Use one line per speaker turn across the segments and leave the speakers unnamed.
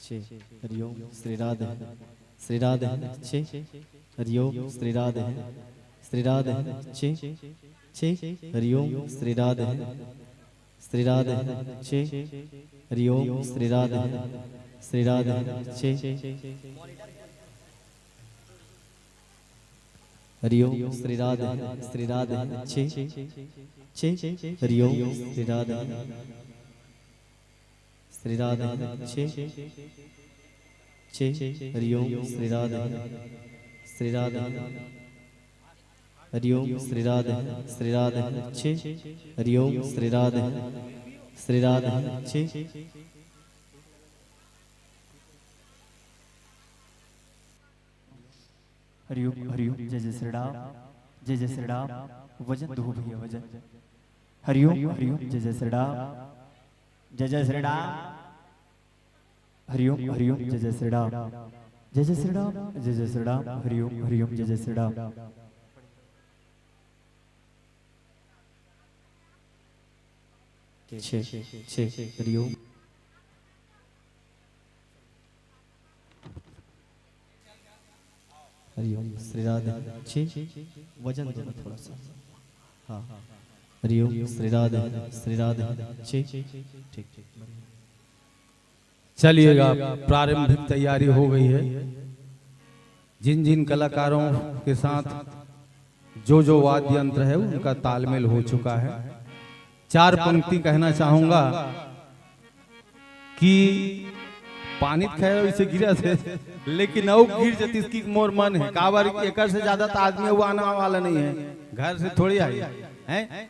छे हरिओम श्री राधे श्री राधे छे हरिओम श्री राधे श्री राधे छे छे हरिओम श्री राधे श्री राधे छे हरिओम श्री राधे श्री राधे छे हरिओम श्री राधे श्री राधे छे छे हरिओम श्री राधे श्री राधे छे छे हरिओम श्री राधे श्री राधे हरिओम श्री राधे श्री राधे छे हरिओम श्री राधे श्री राधे छे
हरिओम हरिओम जय जय श्री राम जय जय श्री राम वजन दो भैया वजन हरिओम हरिओम जय जय श्री राम जय जय श्री राम हरिओम हरिओम जय जय श्री राम जय जय श्री राम जय जय श्री राम हरिओम हरिओम जय जय श्री राम
छे छे हरिओम हरिओम श्री राधे छे वजन दो थोड़ा सा हाँ हरिओम श्री राधे छे ठीक ठीक
चलिएगा, प्रारंभिक तैयारी हो गई है। जिन जिन कलाकारों के साथ जो जो वाद्य यंत्र है उनका तालमेल हो चुका है। चार पंक्ति कहना चाहूंगा कि पानी खाए इसे गिरा थे, लेकिन अब गिर जाती इसकी मोर मन है काबर एक से ज्यादा तो आदमी वो आने वाला नहीं है, घर से थोड़ी आई है।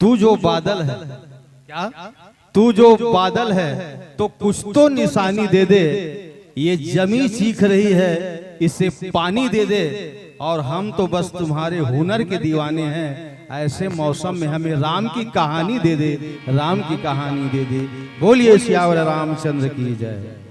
तू जो बादल है, क्या तू जो बादल है तो कुछ तो निशानी दे दे, ये जमी चीख रही है इसे पानी दे दे, और हम तो बस तुम्हारे हुनर के दीवाने हैं। ऐसे मौसम में हमें राम की कहानी दे दे, राम की कहानी दे दे। बोलिए श्यावर रामचंद्र की जय।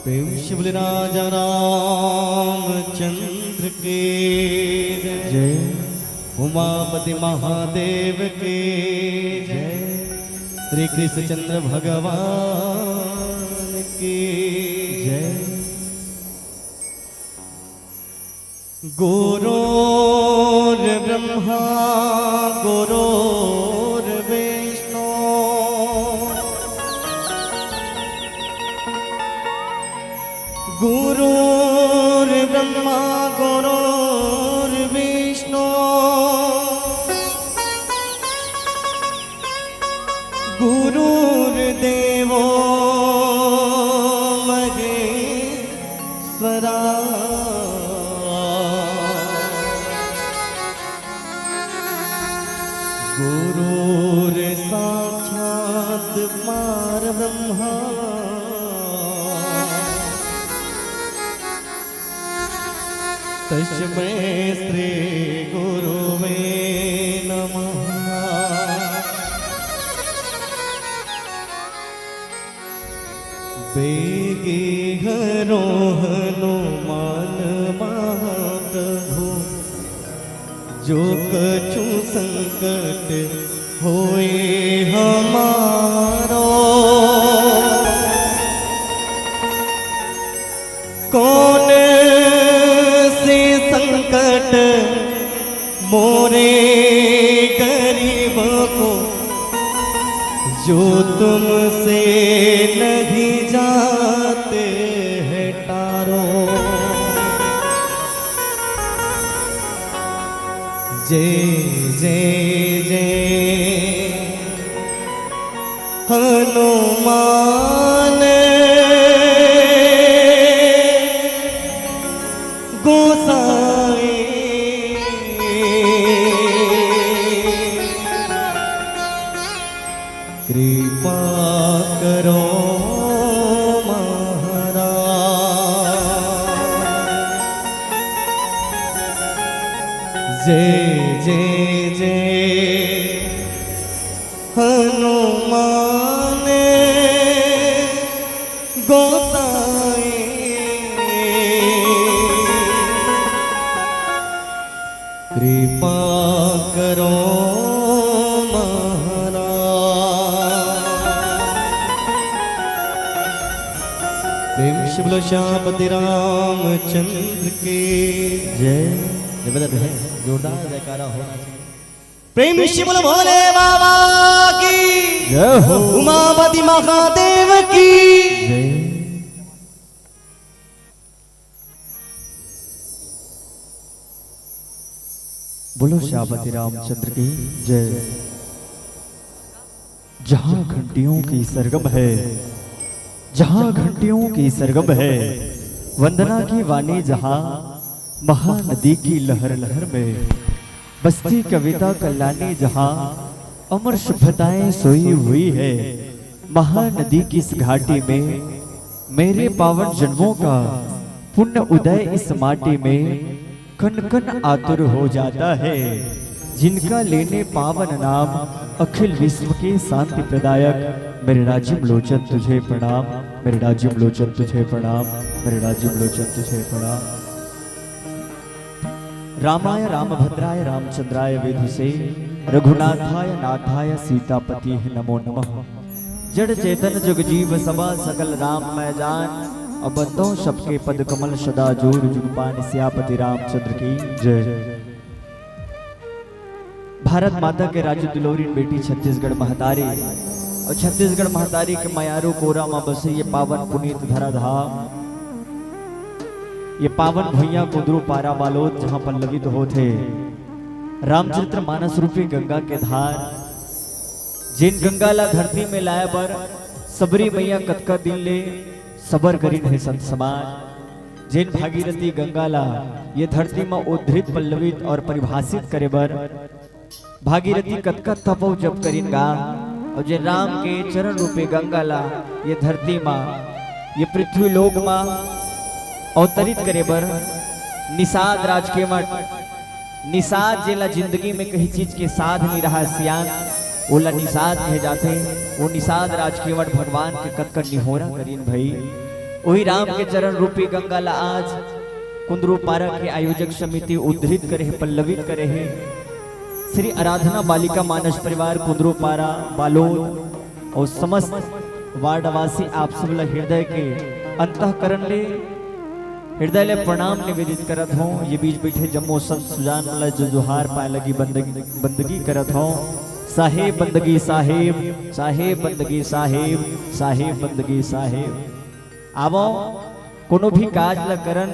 प्रेम शिवल राजा रामचंद्र के
जय।
उमापति महादेव के
जय।
श्री कृष्णचंद्र भगवान की
जय।
गुरोर ब्रह्मा गुरोर विष्णु गुरुर् ब्रह्मा गुरुर् विष्णु गुरुर्देवो महेश्वरा गुरुर् साक्षात् परब्रह्मा तस्मै श्री गुरुवे नमः। बेगे हरो हनुमान महाप्रभु जो कछु संकट होए हमारो कौन संकट मोरे गरीब को जो तुमसे नहीं जाते हैं तारो। जय जय जय हनुमान गोसाई कृपा करो महाराज। जय जय जय हनुमान गोसाई कृपा करो महाराज। प्रेम शिवल श्यामपति रामचंद्र के
जय।
है जोरदार जयकारा होना चाहिए। प्रेम शिवल भोले बाबा की
जय हो।
उमापति महादेव की
जय। बोलो श्यामपति रामचंद्र की जय। जहां घंटियों की सरगम है, जहां घंटियों की सरगम है, वंदना की वाणी जहां महानदी की लहर लहर में, बस्ती कविता कल्याणी जहां अमर सभ्यताएं सोई हुई है, महानदी की इस घाटी में मेरे पावन जन्मों का पुण्य उदय इस माटी में कन कन आतुर हो जाता है। जिनका लेने पावन नाम अखिल विश्व के शांति प्रदायक मेरे राजीव लोचन तुझे प्रणाम, मेरे राजीव लोचन तुझे प्रणाम, मेरे राजीव लोचन तुझे प्रणाम। रामाय रामभद्राय रामचंद्राय वेधसे रघुनाथाय नाथाय सीतापति नमो नमः। जड़ चेतन जुग जीव सबा सकल राम मैं जान, अबंधो सबके पद कमल सदा जोर जुगपान सियापति रामचंद्र की जय। भारत माता के राज्य दिलोरी बेटी छत्तीसगढ़ महतारी और छत्तीसगढ़ महतारी के मयारू कोरा मां बसे ये पावन पुनीत धराधाम, ये पावन भैया कुदरू पारा बालोद जहां पल्लवित होते रामचरित्र मानस रूपी गंगा के धार, जिन गंगा ला धरती में लाया बर सबरी मैया कतका दिन ले सबर करीन है संत समाज। जिन भागीरथी गंगा ला ये धरती में उद्धृत पल्लवित और परिभाषित करे बर भागीरथी कतका तपो जप करीन गा। और जे राम के चरण रूपे गंगा ला ये धरती माँ ये पृथ्वी लोक माँ अवतरित करे बर निषाद राज के मठ निषाद जेला जिंदगी में कहीं चीज के साध नहीं रहा सियान ओला निषाद कहे जाते। वो निषाद राज के मठ भगवान के कतकर निहोरा करीन भाई। वही राम के चरण रूपी गंगा ला आज कुंदरू पारा के आयोजक समिति उद्धृत करे पल्लवित करे है। श्री आराधना बालिका मानस परिवार कुंदरू पारा बालोद और समस्त वार्डवासी आप सब हृदय के अंतःकरण ले हृदय ले प्रणाम निवेदित करत हो। ये बीच बैठे जम्मू संत सुजान वाला जो जोहार पाए लगी बंदगी करत हो। साहेब बंदगी साहेब साहेब बंदगी साहेब साहेब बंदगी साहेब। आवो कोनो भी काज ला करन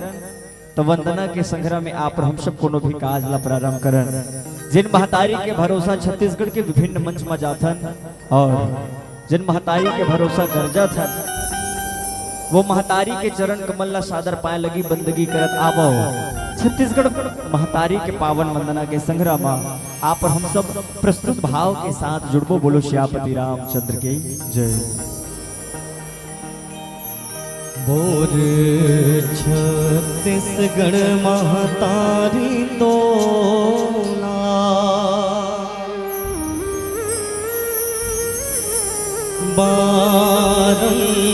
तो वंदना के संग्रह में आप हम सब कोनो भी काज ला प्रारंभ करन। जिन महतारी के भरोसा छत्तीसगढ़ के विभिन्न मंच में जाथन और जिन महतारी के भरोसा गर्जा था वो महतारी के चरण कमल ला सादर पाए लगी बंदगी करत आवो। छत्तीसगढ़ महतारी के पावन वंदना के संग्रह में आप और हम सब प्रस्तुत भाव के साथ जुड़बो। बोलो श्यापति रामचंद्र के जय।
बोर छत्तीसगढ़ महतारी तो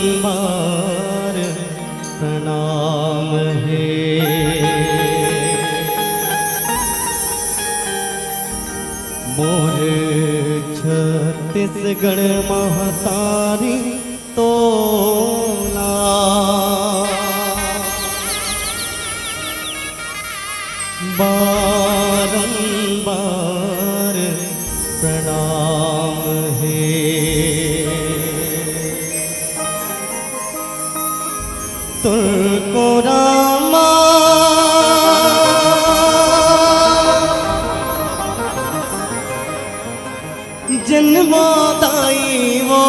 बारंबार प्रणाम है। मोर छत्तीसगढ़ महतारी तोला बारंबार प्रणाम है। तुमको रामा जन्मदाई वो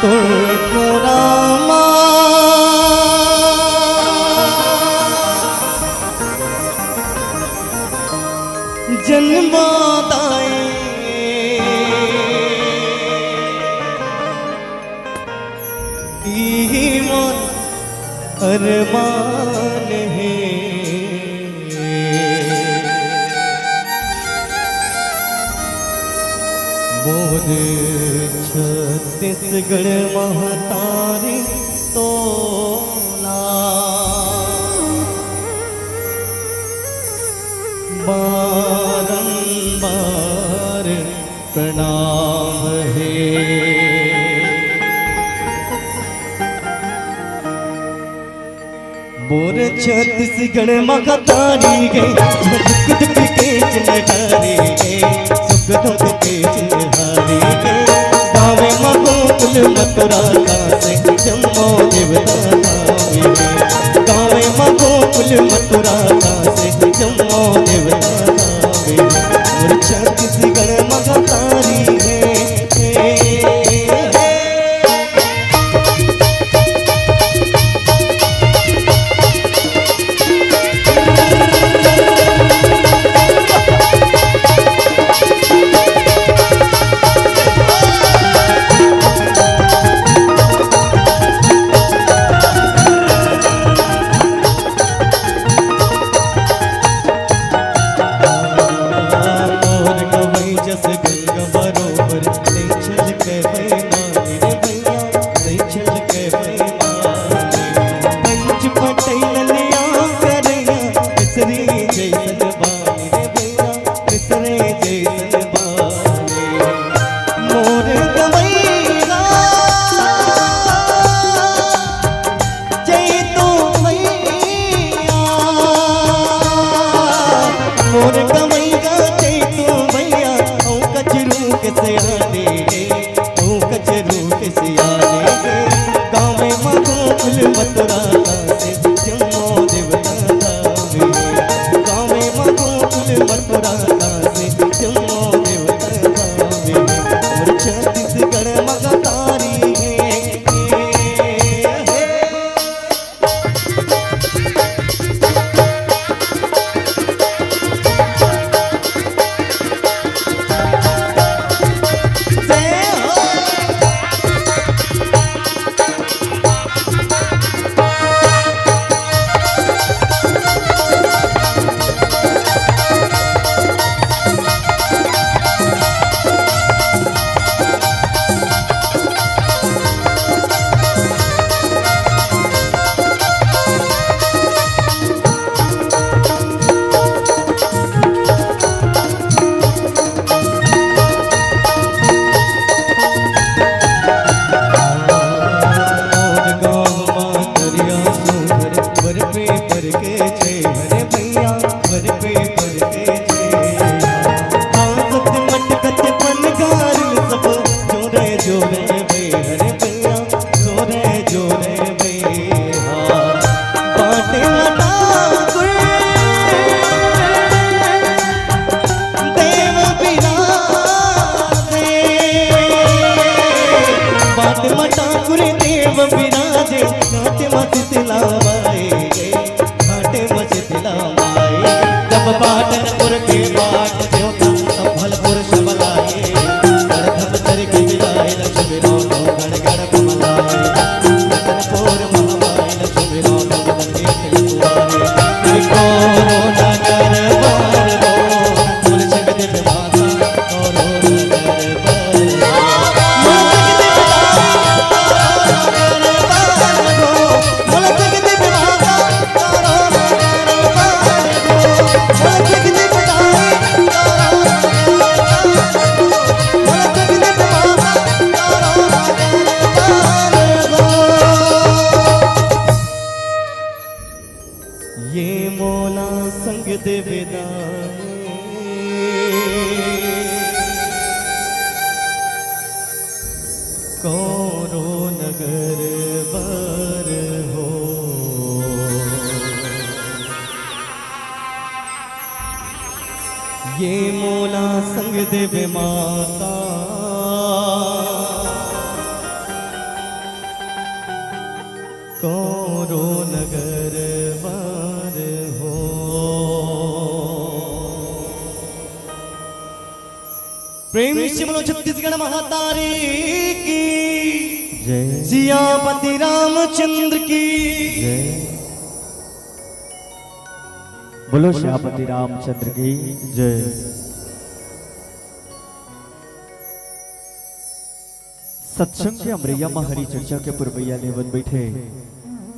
तुमको रामा जन्मदाई ईमान अरमान है। मोर छत्तीसगढ़ महतारी तोला बारंबार प्रणाम है। मोर छत्तीसगढ़ महतारी गए दुख दुख के चिन्हारी गए सुख दुख के चिन्हारी गए। गावे मगोकुल मथुरा कासे जम्मो देवता नामी गए। गावे मगोकुल मथुरा कासे जम्मो देवता नामी गए। मोर छत्तीसगढ़ महतारी है। के छे हरे भैया घर पे पर के छे हाँ सत मटकत पनगार सब जोरे जोरे वे हरे भैया जोरे जोरे वे हाँ बाटे लटा देव बिराजे बाटे मटा गुरु देव बिराजे घाटे मत दिलावाए घाटे मत दिलावाए जब पाटनपुर के बाट देवता संभलपुर सबलाए गढ़ चर के विदाए लक्ष्मी राम गढ़ गढ़ कमलाए रतनपुर महामाई लक्ष्मी राम गढ़ के कोरो नगर बार रो बोल जगत विधाता कोरो नगर बार ये मोला संग देवेदाने कोरो नगर बर हो ये मोला संग देवे माता कोरो नगर बर हो प्रेम से बोलो छत्तीसगढ़ महातारी की
जय
सियापति रामचंद्र की
जय बोलो श्यापति रामचंद्र की जय। सत्संग के अमरैया में हरि चर्चा के पुरवैया लेवन बैठे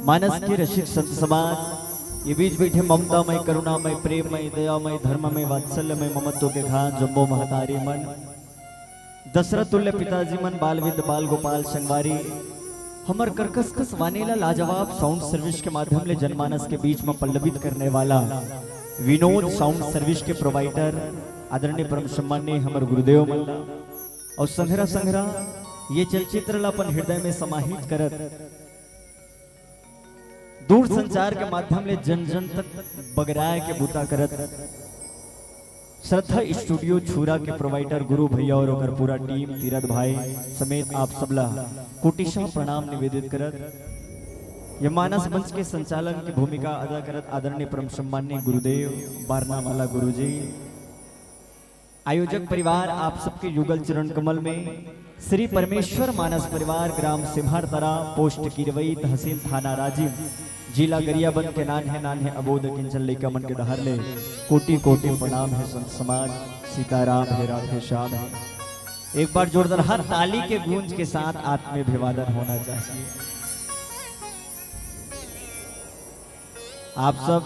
मानस के रसिक संत समाज ये बीच बैठे ममतामय करुणामय प्रेममय दयामय धर्ममय वात्सल्यमय ममत्व के खान जम्बो महतारी मन दशरथ तुल्य पिताजी मन बालविंद बाल गोपाल संगवारी हमर करकसकस वानेला लाजवाब साउंड सर्विस के माध्यम ले जनमानस के बीच में पल्लवित करने वाला विनोद साउंड सर्विस के प्रोवाइडर आदरणीय परम सम्माननीय हमर गुरुदेव मल्ला और संघरा संघरा ये चलचित्र अपन हृदय में समाहित करत दूर संचार के माध्यम ले जन जन तक बगराय के बूता करत श्रद्धा स्टूडियो छुरा के प्रोवाइडर गुरु भैया और ओकर पूरा टीम तीरथ भाई समेत आप सबला कोटिशा प्रणाम निवेदित करत ये मानस मंच के संचालन की भूमिका अदा करत आदरणीय परम सम्माननीय गुरुदेव बारनावाला गुरुजी आयोजक परिवार आप सबके युगल चरण कमल में श्री परमेश्वर मानस परिवार ग्राम सिम्हारतरा पोस्ट किरवई तहसील थाना राजीव जिला गरियाबंद के नान है अबोध किंचन लेका मन के दहर ले कोटि कोटि प्रणाम है संत समाज सीताराम है राधे श्याम है। एक बार जोरदार हर ताली के गूंज के साथ आत्मीय अभिवादन होना चाहिए। आप सब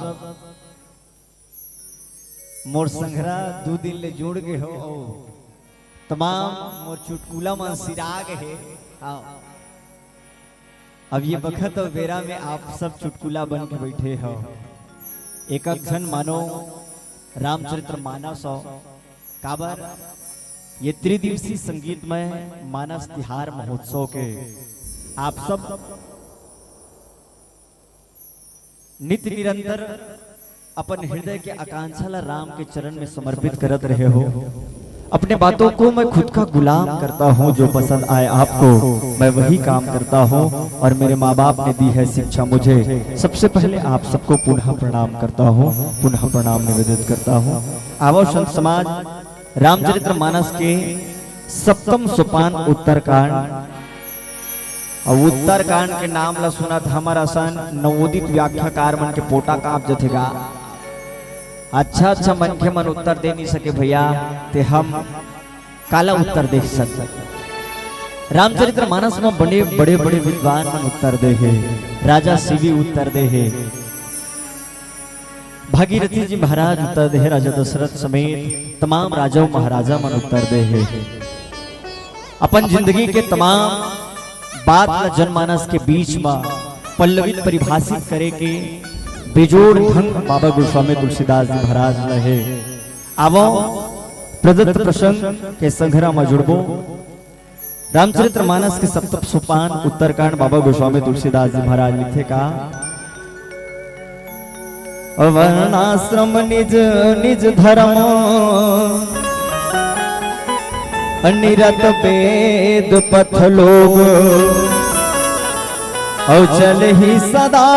मोर संघरा 2 दिन ले जुड़ गए हो तमाम मोर चुटकुला मन सिराग है आओ अब ये बखत और बेरा में आप सब चुटकुला बन के बैठे हो एक क्षण मानो रामचरित्र मानस हो काबर ये त्रिदिवसीय संगीतमय मानस तिहार महोत्सव के आप सब नित्य निरंतर अपन हृदय के आकांक्षा ला राम के चरण में समर्पित करत रहे हो। अपने बातों को मैं खुद का गुलाम करता हूँ जो पसंद आए आपको मैं वही काम करता हूँ और मेरे माँ बाप ने दी है शिक्षा मुझे। सबसे पहले आप सबको पुनः प्रणाम करता हूँ पुनः प्रणाम निवेदित करता हूँ। आवो संत समाज रामचरित्र मानस के 7वें सोपान उत्तरकांड और उत्तरकांड के नाम ला सुना था हमारा सन नवोदित व्याख्याकार मन के पोटा कांप जथेगा। अच्छा अच्छा मन के मन उत्तर दे नहीं सके भैया ते हम काला उत्तर दे सकते। रामचरित्र मानस में बड़े बड़े बड़े विद्वान मन उत्तर दे है। राजा शिवी उत्तर दे है, भागीरथी जी महाराज उत्तर दे है, राजा दशरथ समेत तमाम राजाओं महाराजा मन उत्तर दे है। अपन जिंदगी के तमाम बात जनमानस के बीच में पल्लवित परिभाषित करे के बेजोड़ धन बाबा गोस्वामी तुलसीदास जी महाराज रहे। आवो प्रदत्त प्रसंग के संघरा में जुड़बो। रामचरित्र मानस के सप्तम सोपान उत्तरकांड बाबा गोस्वामी तुलसीदास जी महाराज लिखे का वर्णाश्रम निज निज धर्म निरत वेद पथ लोग और चल ही सदा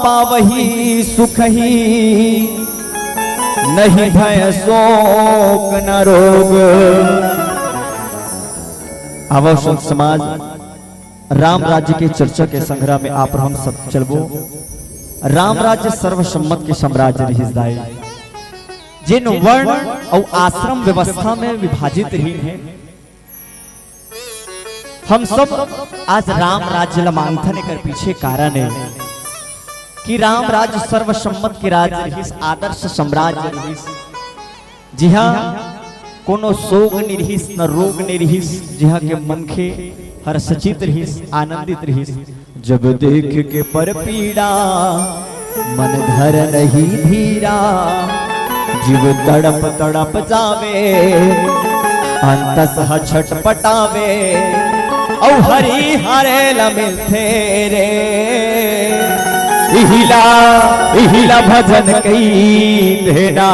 पावही सुख ही नहीं भय शोक न रोग। आवश्यक समाज राम राज्य के चर्चा के संग्रह में आप हम सब चलबो। राम राज्य सर्वसम्मत के साम्राज्य रही जिन वर्ण और आश्रम व्यवस्था में विभाजित रही है। हम सब आज राम राज्य लमांथन कर पीछे कारण है कि राम राज्य सर्वसम्मत के राज्य रही, आदर्श साम्राज्य रही। जी हाँ, कोनो शोक निरहिस न रोग निरहिस, जिहा के मन के हर्षचित रहिस, आनंदित रहिस। जब देख के पर पीड़ा मन धर नहीं धीरा, जीव तड़प तड़प जावे अंतसह छटपटावे औ हरि हरे लमिलथे रे। इहिला इहिला भजन कई देना।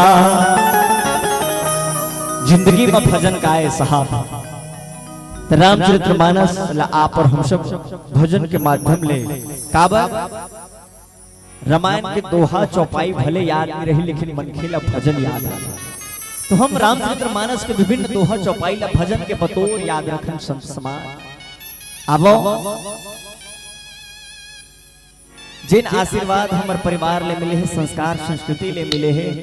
जिंदगी में भजन गाए साहब। रामचरित्र मानस आप और हम सब भजन के माध्यम ले काबा रामायण के दोहा चौपाई भले याद नहीं रही, लेकिन मन खेला भजन याद आ। तो हम रामचरित्र मानस के विभिन्न दोहा चौपाई ला भजन के बतौर याद रखन संत समाज। आवो जिन आशीर्वाद हमारे परिवार ले मिले हैं, संस्कार संस्कृति ले मिले हैं,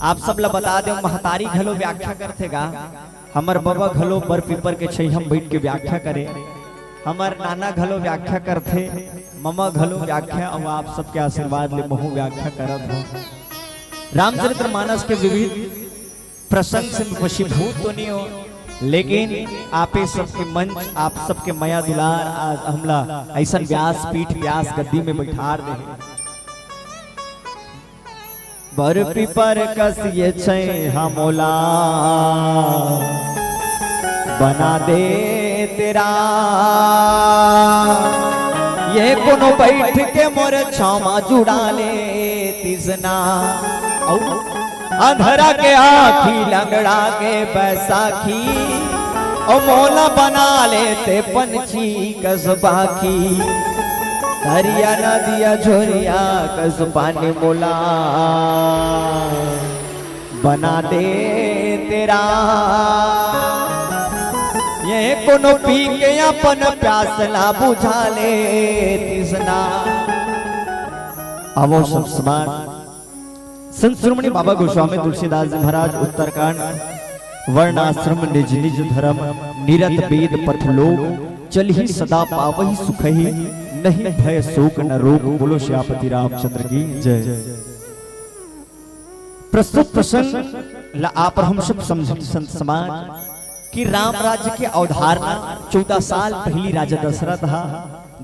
आप सब ला बता दे। महतारी घलो व्याख्या करथेगा, हमर बाबा घलो बर पीपर के छै हम बैठ के व्याख्या करे, हमर नाना घलो व्याख्या करथे, ममा घलो व्याख्या, और आप सबके आशीर्वाद ले महु व्याख्या करत हो। रामचरित्र मानस के विविध प्रसंग से वशीभूत तो नहीं हो, लेकिन आपे सबके मंच, आप सबके माया दुलार आज हमला ऐसा व्यास पीठ व्यास गद्दी में बैठार दे। बर पीपर कसिए छै हमोला बना दे तेरा, ये कोनो बैठ के मोर छामा जुड़ा ले तिसना। अंधरा के आखी लंगड़ा के बैसाखी और मोला बना लेते पंछी कसबा की। दरिया नदिया झोरिया कसबाने मोला बना दे तेरा, ये कोनो पी के अपन प्यासला बुझा ले तिसना। आवो सब समान संत शिरोमणि बाबा गोस्वामी तुलसीदास जी महाराज उत्तरकांड वर्णाश्रम निज निज धर्म निरत वेद पथ लोग चल ही सदा पावही सुख ही नहीं भय शोक न रोग। बोलो श्यापति रामचंद्र की जय। प्रस्तुत प्रसंग ला आप हम सब समझ संत समाज कि राम राज्य की अवधारणा 14 साल पहली राजा दशरथ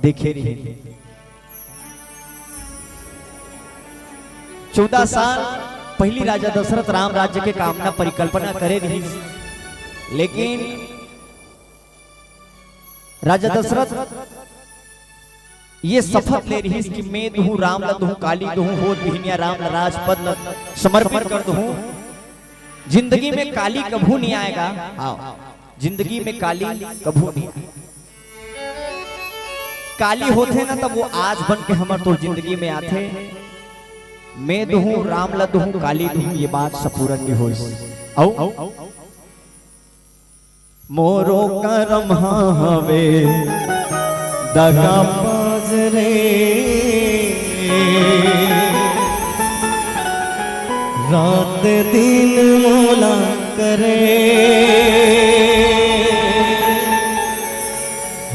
देखे रही। 14 साल पहली राजा दशरथ राम राज्य के कामना परिकल्पना करे रही, लेकिन राजा दशरथ ये शपथ ले रही कि मैं दूं राम ला दूं काली दूं होत बिहनिया राम ला राजपद समर्पित कर दूं। जिंदगी में काली कभू नहीं आएगा। आओ, जिंदगी में काली कभू नहीं। काली होते ना तब वो आज बन के हमार तो जिंदगी में आते। मैं दूं राम ला दूं काली दूं, ये बात सपूरन की होई। आओ मोरो करम हवे दगा रे, रात दिन मोला करे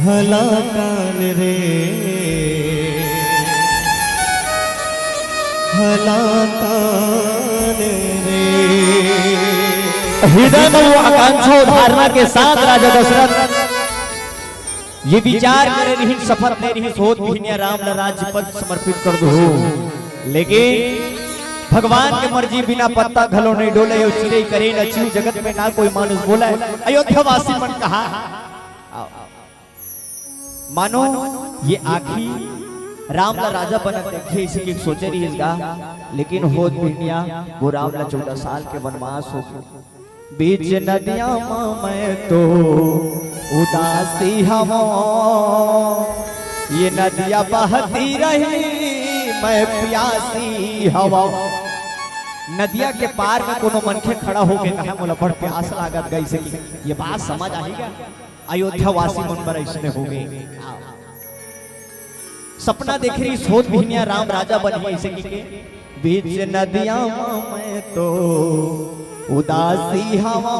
भला कान रे, भला कान रे। हृदय में वो आकांक्षा धारणा के साथ राजा दशरथ ये विचार करे रही, शपथ ले रही, सोच बिहनिया राम ला राज्य पद समर्पित कर दो। लेकिन भगवान के मर्जी बिना पत्ता घलो नहीं डोले, और चिड़ै करे न चीव, जगत में ना कोई मानुष बोला। अयोध्या वासी मन कहा मानो ये आखी राम ला राजा बनत देखे इसी की सोचे रही इसका, लेकिन होत बिनिया वो राम ला 14 साल के वनवास हो। बीच नदिया मैं तो उदासी हवा, ये नदिया बहती रही मैं प्यासी हवा। नदिया के पार में कोनो मनखे खड़ा होके कहा मोला बड़ प्यास लागत गई से, ये बात समझ आई क्या? अयोध्या वासी मन पर ऐसने हो गए, सपना देख रही सोच भिनिया राम राजा बनी ऐसे की बीच नदिया मैं तो उदासी हवा,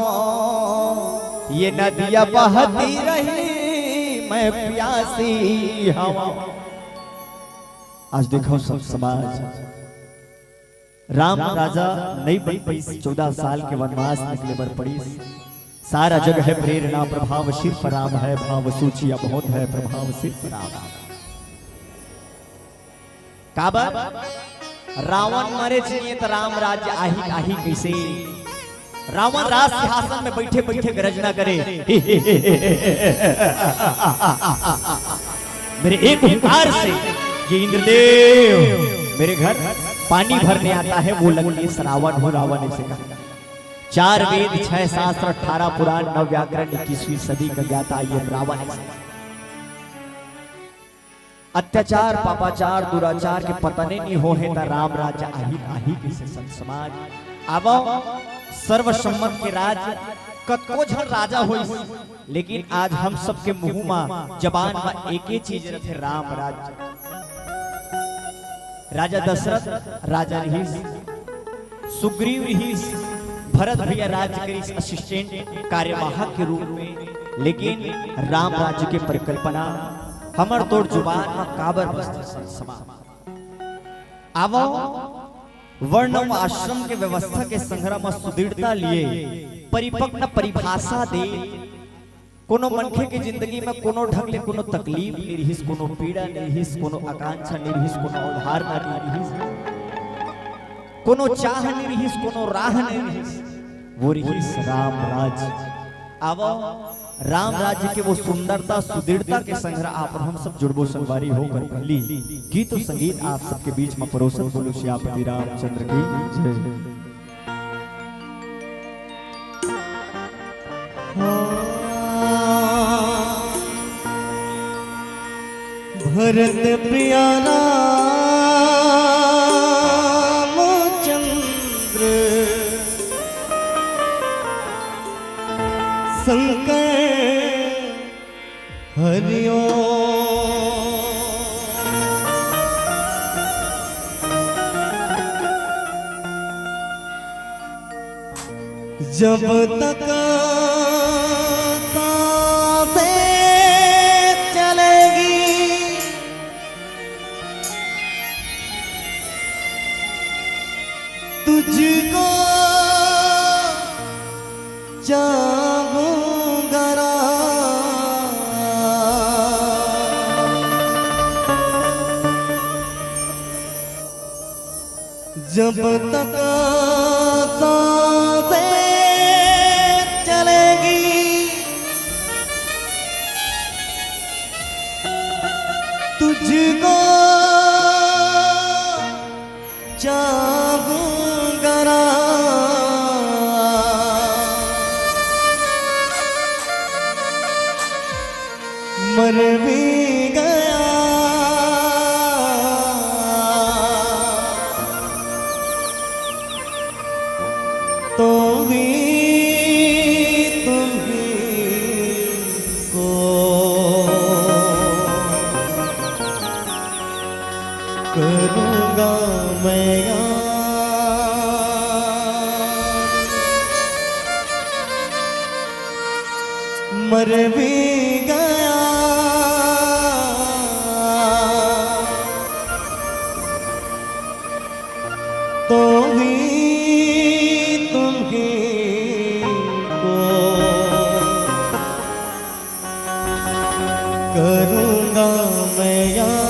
ये नदिया बहती रही मैं प्यासी हवा। आज देखो सब समाज राम राजा नहीं बन पाई, 14 साल के वनवास निकले बर पड़ी। सारा जग है प्रेरणा प्रभाव सिर्फ राम है, भाव सूचिया बहुत है प्रभाव सिर्फ राम। काबा रावण मरे चाहिए तो राम राज्य आही आही कैसे? रावण राज सिंहासन में बैठे बैठे गर्जना करे, मेरे एक हुंकार से ये इंद्रदेव मेरे घर पानी भरने आता है, वो लगे रावण हो। रावण ऐसे कहा 4 वेद 6 शास्त्र 18 पुराण 9 व्याकरण 21वीं सदी का ज्ञाता ये रावण। अत्याचार पापाचार दुराचार के पतने नहीं हो है ता राम राज्य आही आही किसे संत समाज आवो सर्वसम्मत के राज्य कतको झन राजा होई, लेकिन आज हम सबके मुंह में जबान में एक ही चीज रखे राम राज्य। राजा दशरथ राजा रहीस, सुग्रीव रहीस, भरत भैया राज्य करी असिस्टेंट कार्यवाहक के रूप में, लेकिन राम राज्य के परिकल्पना हमर तोड़ जुबान में काबर बसते समा। आवो वर्ण व आश्रम के व्यवस्था के संग्रह में सुदृढ़ता लिए परिपक्व परिभाषा दे। कोनो मनखे के जिंदगी में कोनो ढंग ले कोनो तकलीफ नहीं रहीस, कोनो पीड़ा नहीं रहीस, कोनो आकांक्षा नहीं रहीस, कोनो उधार नहीं रहीस, कोनो चाह नहीं रहीस, कोनो राह नहीं रहीस, वो रहीस राम राज्य। आवो राम राज्य के वो सुंदरता सुदृढ़ता के संग्रह आप हम सब जुड़बो संगवारी होकर पहली गीत और संगीत आप सबके बीच में परोसन बोलो श्यापति रामचंद्र की जय।
भरत प्रिया रामचंद्र शंकर हरिओ जब तक सांसें चलेगी तुझको चाहूंगा जब तक सांसें चलेगी तुझको चाहूंगा मर भी गया तो भी तुम्हीं को करूँगा मैं यार मर भी गया तो भी तुम्हीं को करूँगा मैं यार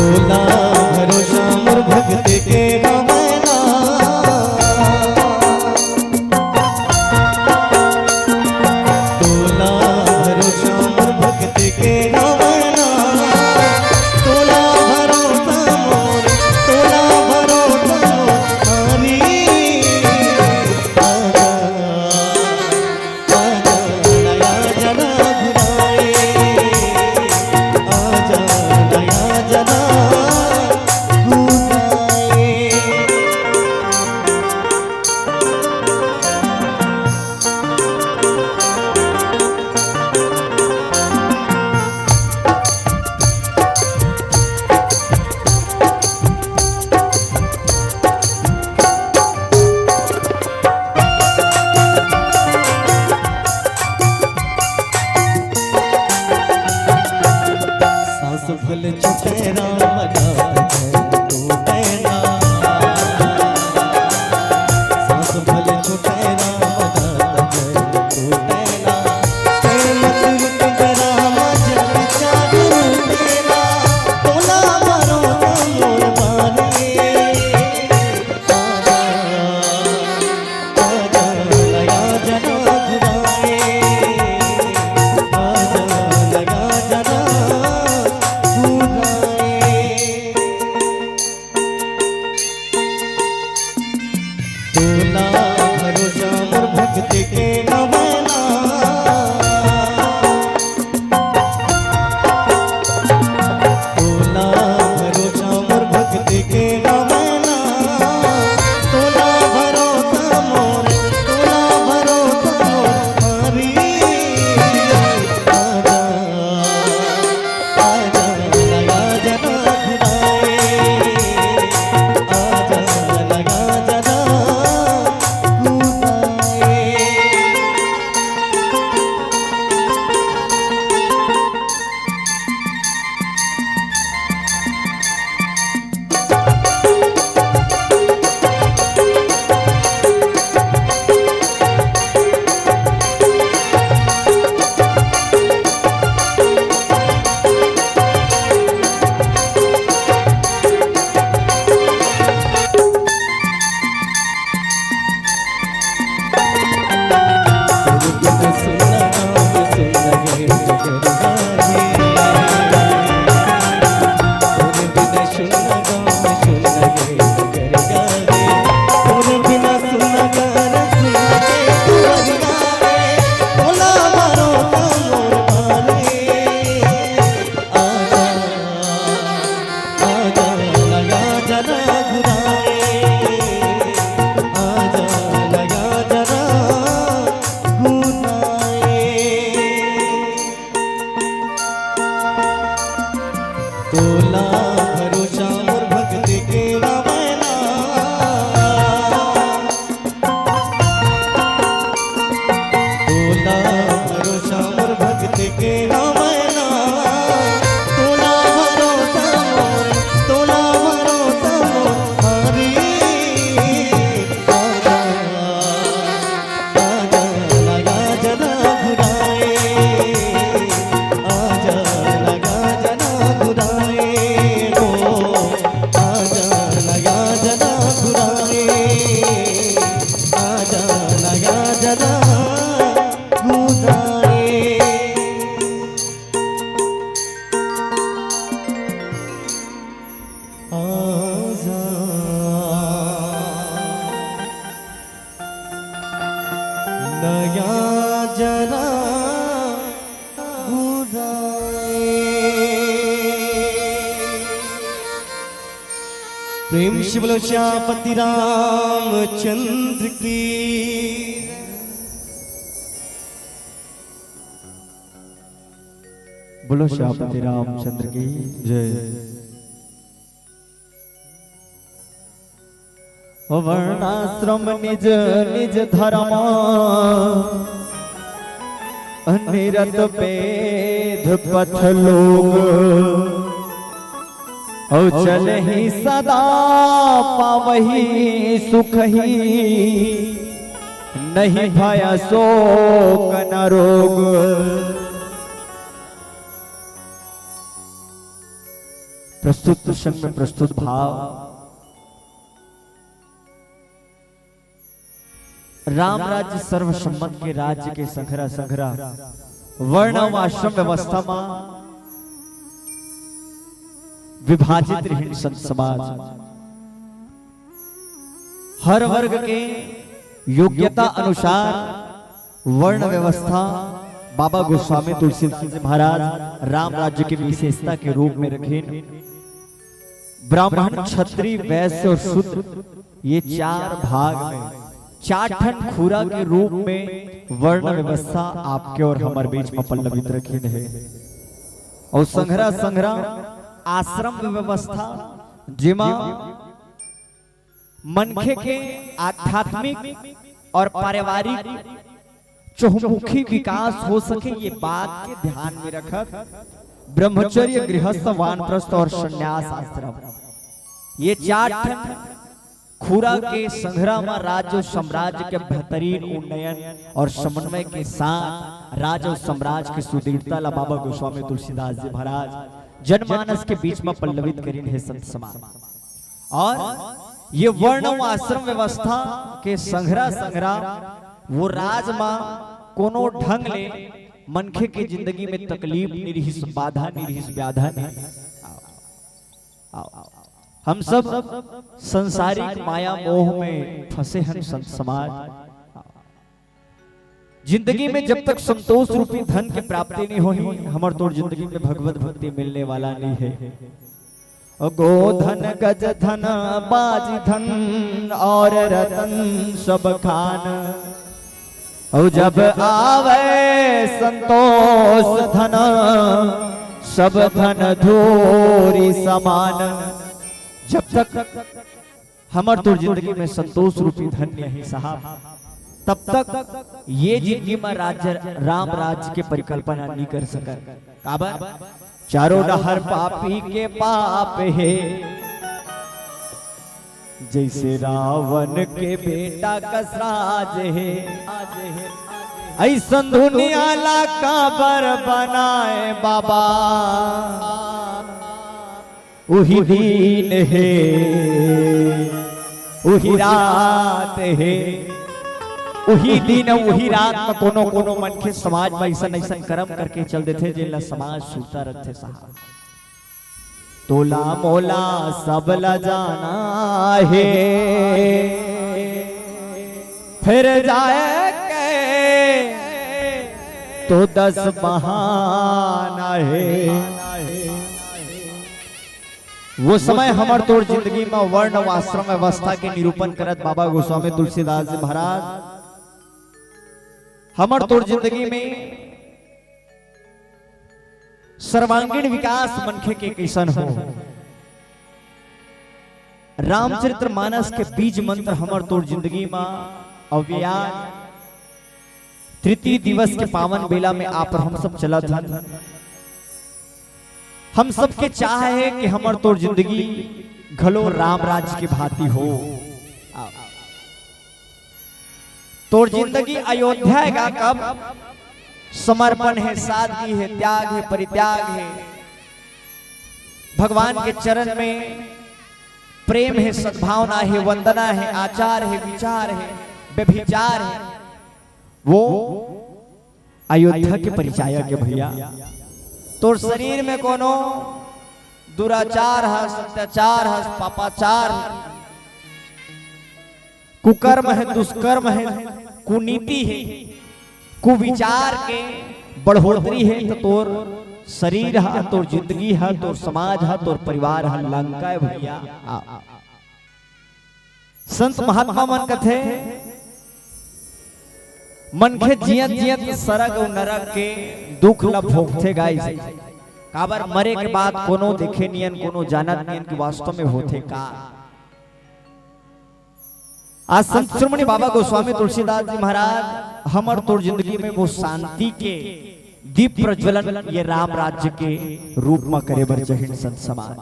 तोला भरोसा मोर भक्त के नवैना तोला भरोसा मोर भक्त के नवैना तोला भरोसा मोर तोला भरोसा मोर हरी आजा नया जना घुराए आजा नया जना घुराए सांस भल छुटे राम नाथ तू नैना सांस भल छुटे राम नाथ तू नैना मत रुक राम जग चारू तेरा तोला भरोसा मोर माने आजा आजा नया जना घुराए आजा नया जना तोला भरोसा मोर भक्त के नवैना तोला भरोसा मोर भक्त के नवैना तोला भरोसा मोर हरी आजा आजा नया जना घुराए आजा नया जना घुराए तोला भरोसा मोर भक्त के नवैना तोला भरोसा मोर भक्त के नवैना तोला भरोसा मोर हरी आजा आजा नया जना घुराए आजा नया जना घुराए हो आजा नया जना घुराए आजा नया जना घुराए आजा नया जना प्रेम से बोलो श्यामपति रामचंद्र की
बोलो श्यामपति रामचंद्र की जय। वर्णाश्रम निज निज धर्म अनिरत पेध पथ लोग औ चले ही सदा पावही सुख ही नहीं भय शोक न रोग। प्रस्तुत प्रसंग में प्रस्तुत भाव राम राज्य सर्वसम्मत के राज्य के संघरा संघरा वर्ण और आश्रम व्यवस्था में विभाजित रही संत समाज हर वर्ग के योग्यता अनुसार वर्ण व्यवस्था बाबा गोस्वामी तुलसीदास जी महाराज राम राज्य की विशेषता के रूप में रखे। ब्राह्मण क्षत्रिय वैश्य और शूद्र ये चार भाग में चाठन खुरा के रूप में वर्ण व्यवस्था आपके और हमारे बीच में पल्लवित रखी है। और संघरा संघरा आश्रम व्यवस्था जिमा मनखे के आध्यात्मिक और पारिवारिक चहुमुखी विकास हो सके ये बात के ध्यान में रखत ब्रह्मचर्य गृहस्थ वानप्रस्थ और संन्यास आश्रम ये चार खुरा के संग्राम राज्य और साम्राज्य के बेहतरीन उन्नयन और समन्वय के साथ राज्य और साम्राज्य की सुदृढ़ता ला बाबा गोस्वामी तुलसीदास जी महाराज जनमानस के बीच में पल्लवित करीन है संत समाज। और ये वर्ण और आश्रम व्यवस्था के संघरा संघरा वो राजमा कोनो ढंग ले मनखे की जिंदगी में तकलीफ निरहिस बाधा निरहिस व्याधा नहीं। हम सब संसारिक माया मोह में फंसे हैं संत समाज। जिंदगी में जब तक संतोष रूपी धन की प्राप्ति नहीं होगी हमारे तो जिंदगी में भगवत भक्ति मिलने वाला नहीं है। गोधन गज धन बाज धन और रतन सब खान और जब आवे संतोष धन सब धन धूरी समान। जब तक हमारे तो जिंदगी में संतोष रूपी धन नहीं साहब तब तक ये जिंदगी में राज्य राम राज्य की परिकल्पना नहीं कर सका। काबर चारों डहर पापी के पाप है जैसे रावण के बेटा कसराज है। ऐसा दुनिया ला काबर बनाए बाबा उही दिन है उही रात है उही दिन उही रात में कोनो कोनो मन के समाज में ऐसा ऐसा कर्म करके चल देते जिला समाज सूता रखते साहब। तोला मोला सब ला जाना है फिर जाए के तो 10 बहाना है। वो समय हमार तोड़ जिंदगी में वर्ण और आश्रम व्यवस्था के निरूपण करत बाबा गोस्वामी तुलसीदास जी महाराज हमार तोड़ जिंदगी में सर्वांगीण विकास मनखे के कैसन हो। रामचरितमानस के बीज मंत्र हमार तोड़ जिंदगी में अव्याज तृतीय दिवस के पावन बेला में आप हम सब चला था। हम सबके चाह है कि हमार तोड़ जिंदगी घलो राम राज्य की भांति हो। तोड़ जिंदगी अयोध्या का कब समर्पण है सादगी है त्याग है परित्याग है भगवान के चरण में प्रेम है सद्भावना है वंदना है आचार है विचार है व्यभिचार है वो अयोध्या के परिचायक है भैया। तोर शरीर में कोनो दुराचार है सत्याचार है पापाचार है कुकर्म है दुष्कर्म है कुनीति है कुविचार के बढ़ोतरी है तो तोर शरीर है तोर जिंदगी है तोर समाज है तोर परिवार है लंका है भैया। संत महात्मा मन कथे मनखे जियत जियत सरग और नरक के दुख ला भोगते गाय से काबर मरे के बाद कोनो देखे नियन कोनो जानत नियन की वास्तव में होते का। आज संत श्रोमणी बाबा गोस्वामी तुलसीदास जी महाराज हमर तोड़ जिंदगी में वो शांति के दीप प्रज्वलन ये राम राज्य के रूप में करे बर जहिन संत समाज।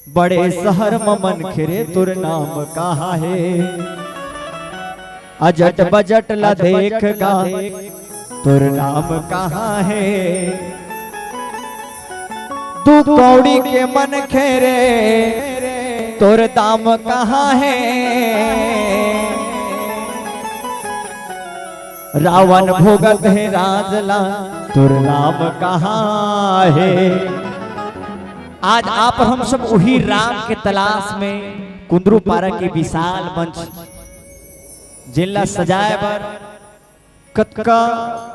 बड़े शहर मन खेरे तुर नाम कहा है अजट बजट ला देख गा तुर नाम कहाँ है। तू कौड़ी के मन खेरे तोर दाम कहाँ है। रावण भोगत है राजला तोर राम कहाँ है। आज आप हम सब वही राम के तलाश में कुंदरू पारा के विशाल मंच जिला सजाए बर कतका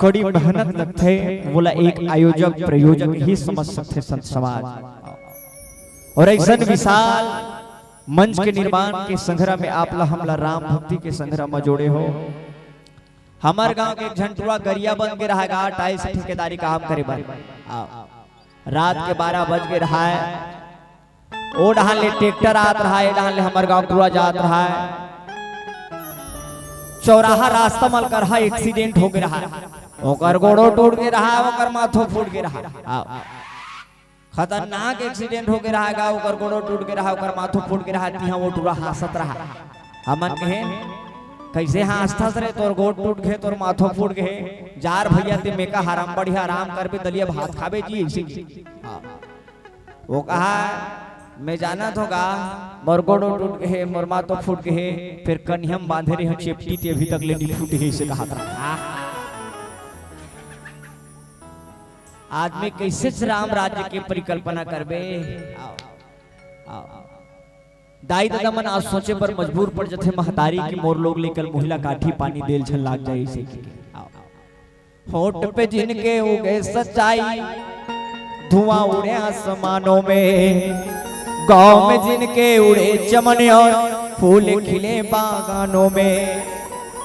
कड़ी मेहनत लगते बोला एक आयोजक प्रयोजक ही समझ सकते संत समाज। और ऐसा विशाल मंच के निर्माण के संग्रह में आपला हमला राम भक्ति के संग्रह में जोड़े हो। हमार गांव के एक झंटुआ गरिया बन के रहा गा टाइल्स ठेकेदारी काम करे बार रात के 12 बज के रहा है। ओ डहान ले ट्रैक्टर आत रहा है, डहान ले हमार गांव टुआ जात रहा है। चौराहा रास्ता मल कर रहा एक्सीडेंट हो गया रहा, ओकर गोड़ो टूट के रहा, ओकर माथो फूट के रहा। खतरनाक एक्सीडेंट हो गया रहा, ओकर गोड़ो टूट के रहा, ओकर माथो फूट के रहा। तिहा वो टूरा हंसत रहा। हमन कहे कैसे हंसत रे, तोर गोड़ टूट गए, तोर माथो फूट गए, जार भैया ते मेका हराम बढ़िया आराम कर पे दलिया भात खाबे जी ऐसे। वो कहा मैं जाना होगा मोर गोड़ो टूट गए, मोर माथो फूट गए, फिर कन्हम बांधे रहे चेपटी ते अभी तक ले नहीं फूटे है इसे कहा था। आदमी कैसे राम राज्य की परिकल्पना करबे। दाई दादा मन आज सोचे पर मजबूर पड़ जाते महतारी की मोर लोग लेकर महिला काठी पानी देल छल लाग जाए इसे। होठ पे जिनके उगे सच्चाई धुआं उड़े आसमानों में, गांव में जिनके उड़े चमन और फूल खिले बागानों में।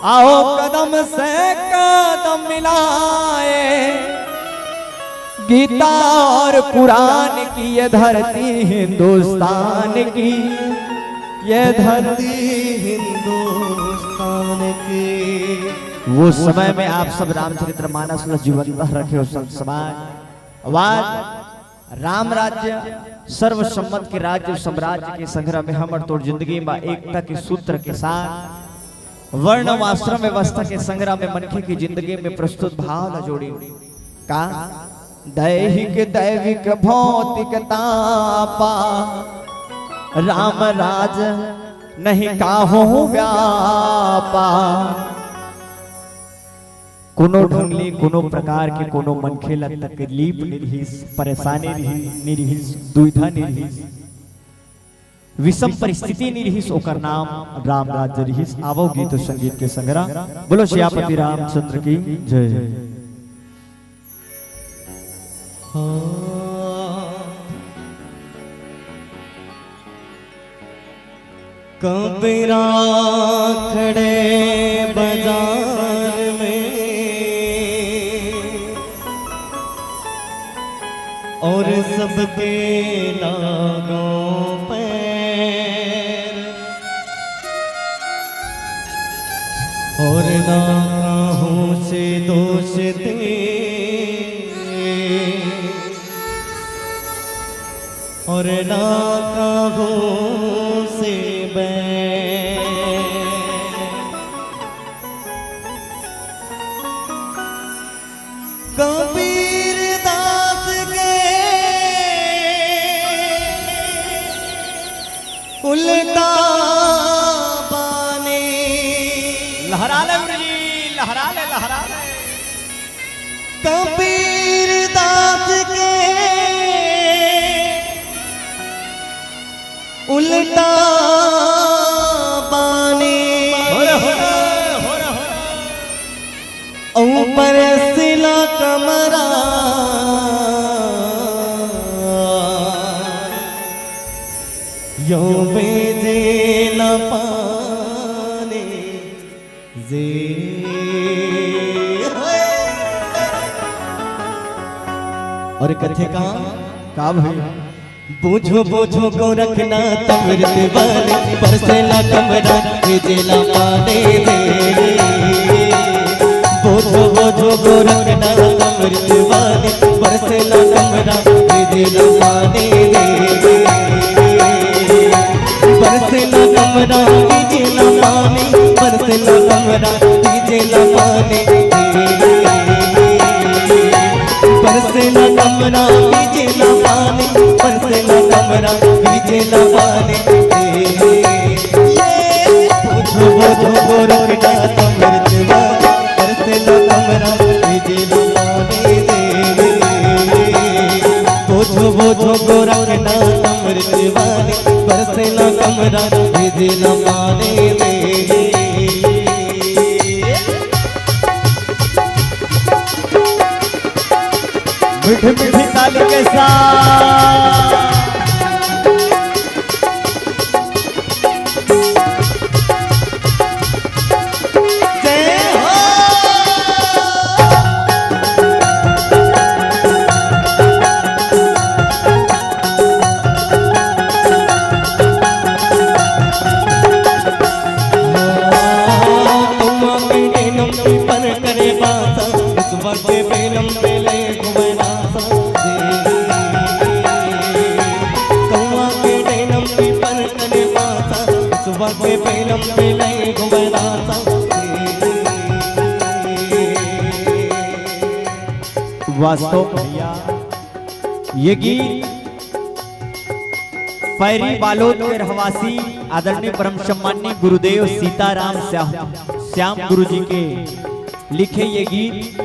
आओ कदम से कदम मिलाए, गीता और कुरान की ये धरती हिंदुस्तान की, ये धरती हिंदुस्तान की। वो समय में आप सब रामचरितमानस जीवन रखे हो संत समाज। आवाज राम राज्य सर्वसम्मत के राज्य साम्राज्य के संग्रह में हमर तोड़ जिंदगी में एकता के सूत्र के साथ वर्ण आश्रम व्यवस्था के संग्रह में मनखे की जिंदगी में प्रस्तुत भाव न जोड़ी का दैहिक दैविक भौतिकता पा राम राज नहीं काहो व्यापा। कोनो ढंगली कोनो प्रकार के कोनो मनखे ल तकलीफ निरहिस, परेशानी निरहिस, दुविधा निरहिस, विषम परिस्थिति निरहिस, ओकर नाम राम राज्य रहिस। आवो गीत संगीत के संग्रह। बोलो श्यापति रामचंद्र की जय।
कबीरा खड़े बाजार में और सबके लागों पैर, और ना काहू से दोष दे और ना काहू से बैर। कबीर दास के उल्टा बाने,
लहरा ले मुरली, लहरा ले, लहरा ले।
कबीर दास के उल्टा बाने, ऊपर सिला कमरा यो बेजे न पाने जे। और कथे का भाई बूझो बूझो गोरखना तमृत बने, बरसेला कमरा जेला पाने दे। बूझो बूझो गोरखना तमृत बने, बरसेला कमरा जेला पाने दे। बरसेला कमरा जेला पाने, बरसेला कमरा जेला पाने दे। बरसेला कमरा जेला पाने, गोरखनाथ अमृत वाणी बरसे न कमरा विधि न माने दे।
मीठी मीठी ताली के साथ वास्तव भैया ये गीत पैरी बालोद के रहवासी आदरणीय परम सम्माननीय गुरुदेव सीताराम श्याम गुरु जी के लिखे ये गीत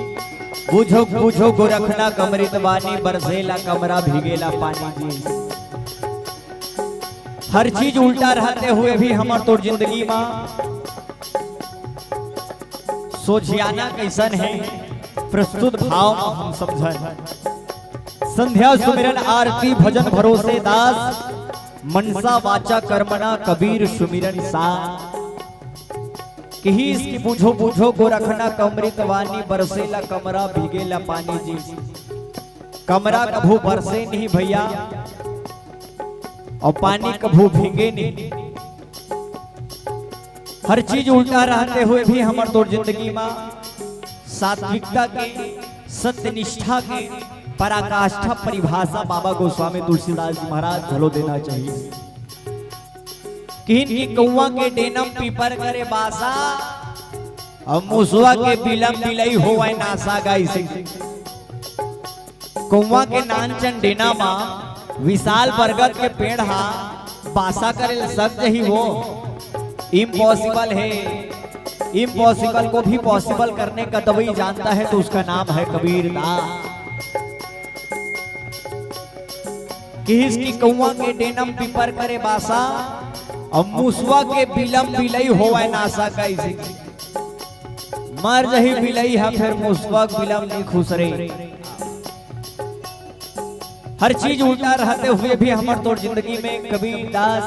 बुझो बुझो गोरखना कमरित वानी बरसेला कमरा भीगेला पानी जी। हर चीज उल्टा रहते हुए भी हमार तो जिंदगी में सोचियाना कैसन है प्रस्तुत भाव हम समझन। संध्या सुमिरन आरती भजन भरोसे दास मनसा वाचा कर्मणा कबीर सुमिरन सा कि इसकी बुझो बुझो गोरखना कमरित वानी बरसेला कमरा भीगेला पानी जी। कमरा कभू बरसे नहीं भैया और पानी कभू भीगे नहीं। हर चीज उल्टा रहते हुए भी हमार तो जिंदगी में सात्विकता के सत्यनिष्ठा के पराकाष्ठा परिभाषा बाबा गोस्वामी तुलसीदास जी महाराज झलो देना चाहिए कि इनकी कौवा के डेनम पीपर करे बासा और मुसवा के बिलम बिलई होवे नासा गाई से। कौवा के नानचन डेना मा विशाल बरगद के पेड़ हा बासा करे सकते ही वो इम्पॉसिबल है। इम्पॉसिबल को भी पॉसिबल करने का दवाई जानता है तो उसका नाम है कबीरदास। कि इसकी कौवा के डेनम पीपर करे बासा और मुसवा के बिलम बिलई होवे नासा कैसे। मर जही बिलई है फिर मुसवा बिलम नहीं खुश रे। हर चीज उल्टा रहते हुए भी हमार तो जिंदगी में कबीरदास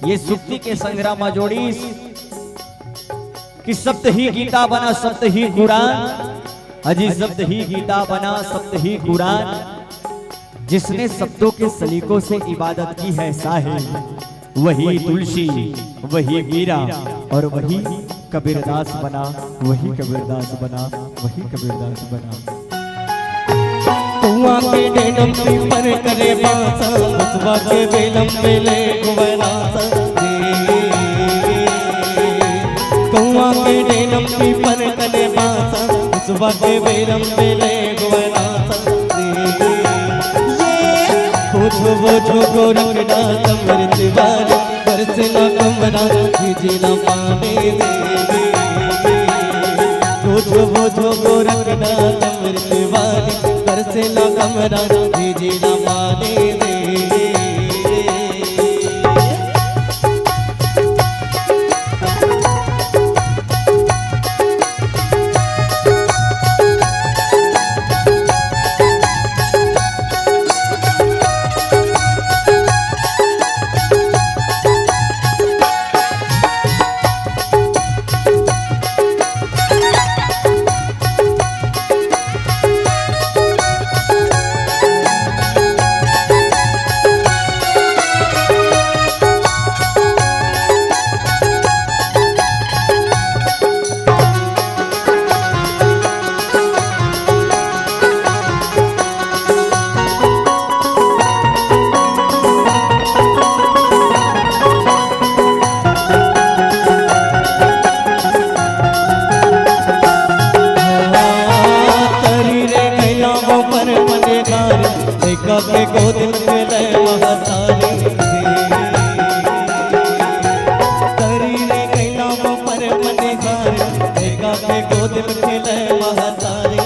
ये सुक्ति के संग्राम जोड़ी कि सप्त ही गीता बना सप्त ही कुरान अजी सप्त ही गीता बना सप्त ही कुरान। जिसने शब्दों के सलीकों से इबादत की है साहिब वही तुलसी वही मीरा और वही कबीरदास बना वही कबीरदास बना वही कबीरदास बना।
कौवा के डेनम पीपर करे बासा मुसवा के बेलम बेले गोवनासा। कौवा के डेनम पीपर करे बासा मुसवा के बेलम बेले गोवनासा। बुझो बुझो गोरखनाथ अमृत वाणी बरसे न कमरा विधि न माने दे। बुझो बुझो गोरखनाथ अमृत वाणी बरसे न कमरा विधि न माने दे। के गोद में ले महतारी करी रे कैला वो पर मने घर देखा के गोद में ले महतारी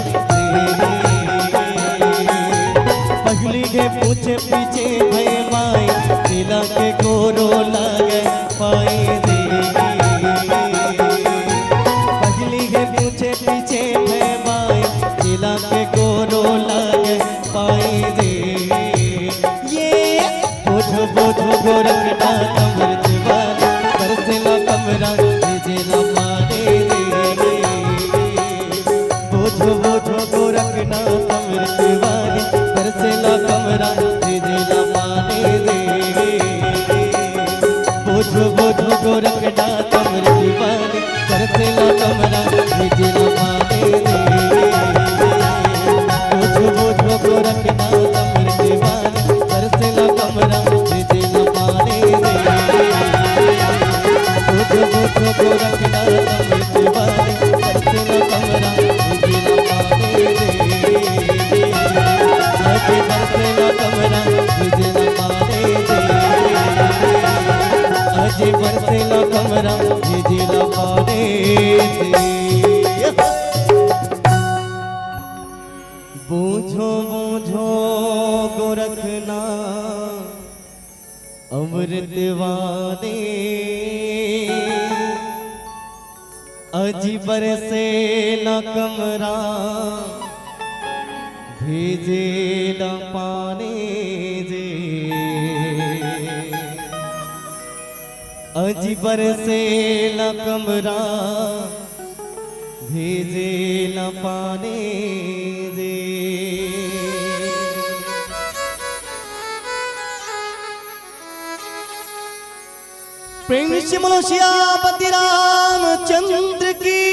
पहली के पूछ पूछे पीछे भय माई जिला के गोरो लगे पाई रे। पगली है पूछे पीछे भय माई जिला के गोरो लगे पाई रे। ये बोझो बोझो गोरखना कमर दीवाना बरसेला कमरा जिला मारे रे। बोझो बोझो गोरखना कमर दीवानी बरसेला कमरा जिला मारे रे। बोझो बोझो गोरखना कमर दीवानी बरसेला कमरा जिला मारे रे। बोझो बोझो गोरखना कमर दीवानी बरसेला कमरा जिला मारे रे। बोझो बोझो गोरखना कमर दीवानी बरसेला कमरा जिला मारे रे। अजय बरसेला कमरा जिला मारे रे। अजय बरसेला कमरा जिला मारे रे। बूझो बूझो गोरखना अमृत वादे अजी बरसे न कमरा भेजे न पाने जे। अजी बरसे न कमरा भेजे न पाने दे। प्रेम से बोलो सियापति रामचंद्र की।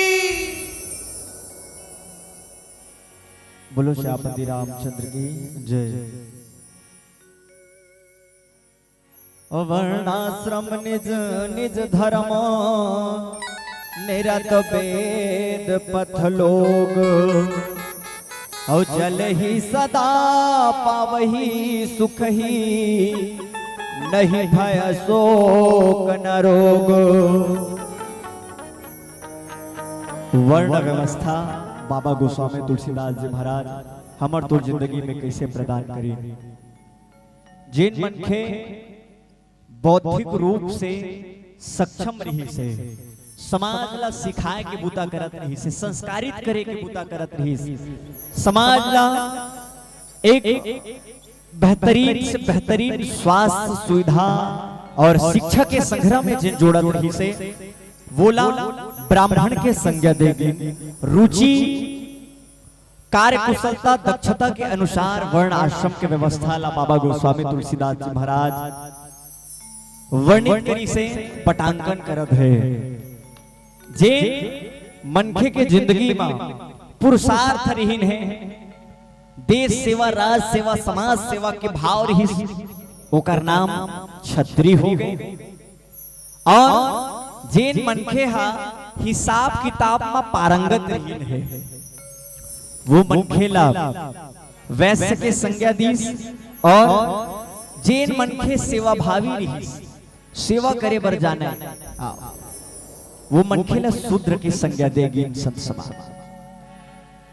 बोलो श्यापति रामचंद्र की जय। वर्णाश्रम निज निज धर्म निरत वेद पथ लोग और जल ही सदा पावही सुख ही नहीं भय शोक न रोग। वर्ण व्यवस्था बाबा गोस्वामी तुलसीदास जी महाराज हमर तो जिंदगी में कैसे प्रदान करी। जिन मनखे बौद्धिक रूप से सक्षम रही से समाज ला सिखाए के बूता करत रही से संस्कारित करे के बूता करत रही से समाज ला एक बेहतरीन से बेहतरीन स्वास्थ्य सुविधा और शिक्षा के संग्रह में जिन जोड़त रही से बोला ब्राह्मण के संज्ञा देगी। रुचि कार्य कुशलता दक्षता के अनुसार वर्ण आश्रम के व्यवस्था ला बाबा गोस्वामी तुलसीदास जी महाराज वर्णित करी से पटांकन करत है। जे मनखे के जिंदगी में पुरुषार्थ रहीन है, देश सेवा राज सेवा समाज सेवा के भाव रही ओकर नाम छत्री हो गए। और जेन मनखे हा हिसाब किताब में पारंगत रहीन है वो मनखे ला वैश्य के संज्ञा दीस। और जेन मनखे सेवा भावी रही सेवा करे बर जाने वो मनखे ला शूद्र की संज्ञा देगी संत समाज।